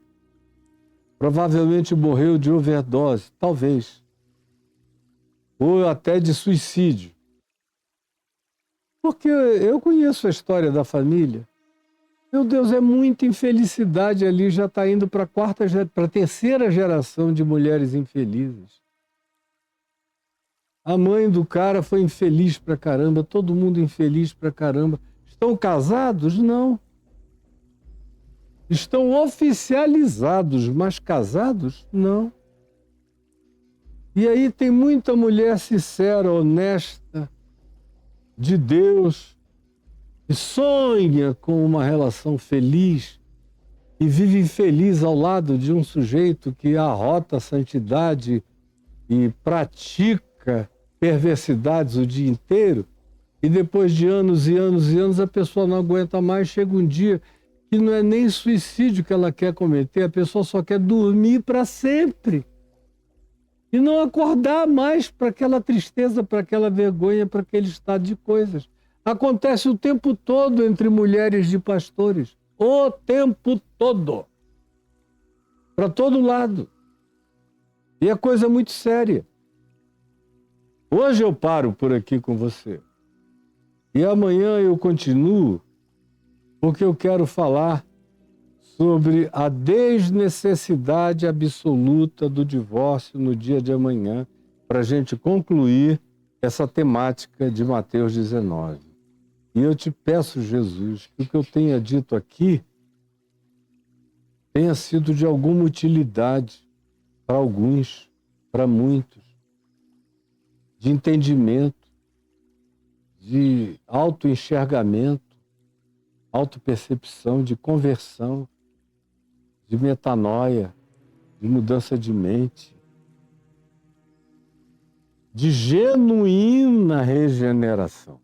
provavelmente morreu de overdose, talvez, ou até de suicídio. Porque eu conheço a história da família. Meu Deus, é muita infelicidade ali, já está indo para a terceira geração de mulheres infelizes. A mãe do cara foi infeliz pra caramba, todo mundo infeliz pra caramba. Estão casados? Não. Estão oficializados, mas casados? Não. E aí tem muita mulher sincera, honesta, de Deus, que sonha com uma relação feliz e vive infeliz ao lado de um sujeito que arrota a santidade e pratica perversidades o dia inteiro, e depois de anos e anos e anos a pessoa não aguenta mais, chega um dia que não é nem suicídio que ela quer cometer, a pessoa só quer dormir para sempre e não acordar mais para aquela tristeza, para aquela vergonha, para aquele estado de coisas. Acontece o tempo todo entre mulheres de pastores, o tempo todo, para todo lado. E é coisa muito séria. Hoje eu paro por aqui com você. E amanhã eu continuo, porque eu quero falar sobre a desnecessidade absoluta do divórcio no dia de amanhã, para a gente concluir essa temática de Mateus 19. E eu te peço, Jesus, que o que eu tenha dito aqui tenha sido de alguma utilidade para alguns, para muitos, de entendimento, de autoenxergamento, autopercepção, de conversão, de metanoia, de mudança de mente, de genuína regeneração,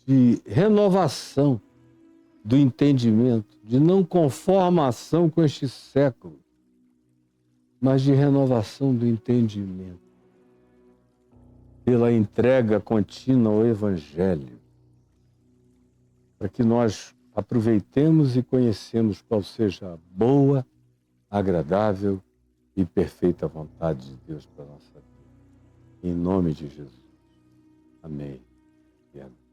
de renovação do entendimento, de não conformação com este século, mas de renovação do entendimento, pela entrega contínua ao Evangelho, para que nós aproveitemos e conhecemos qual seja a boa, agradável e perfeita vontade de Deus para a nossa vida. Em nome de Jesus. Amém e amém.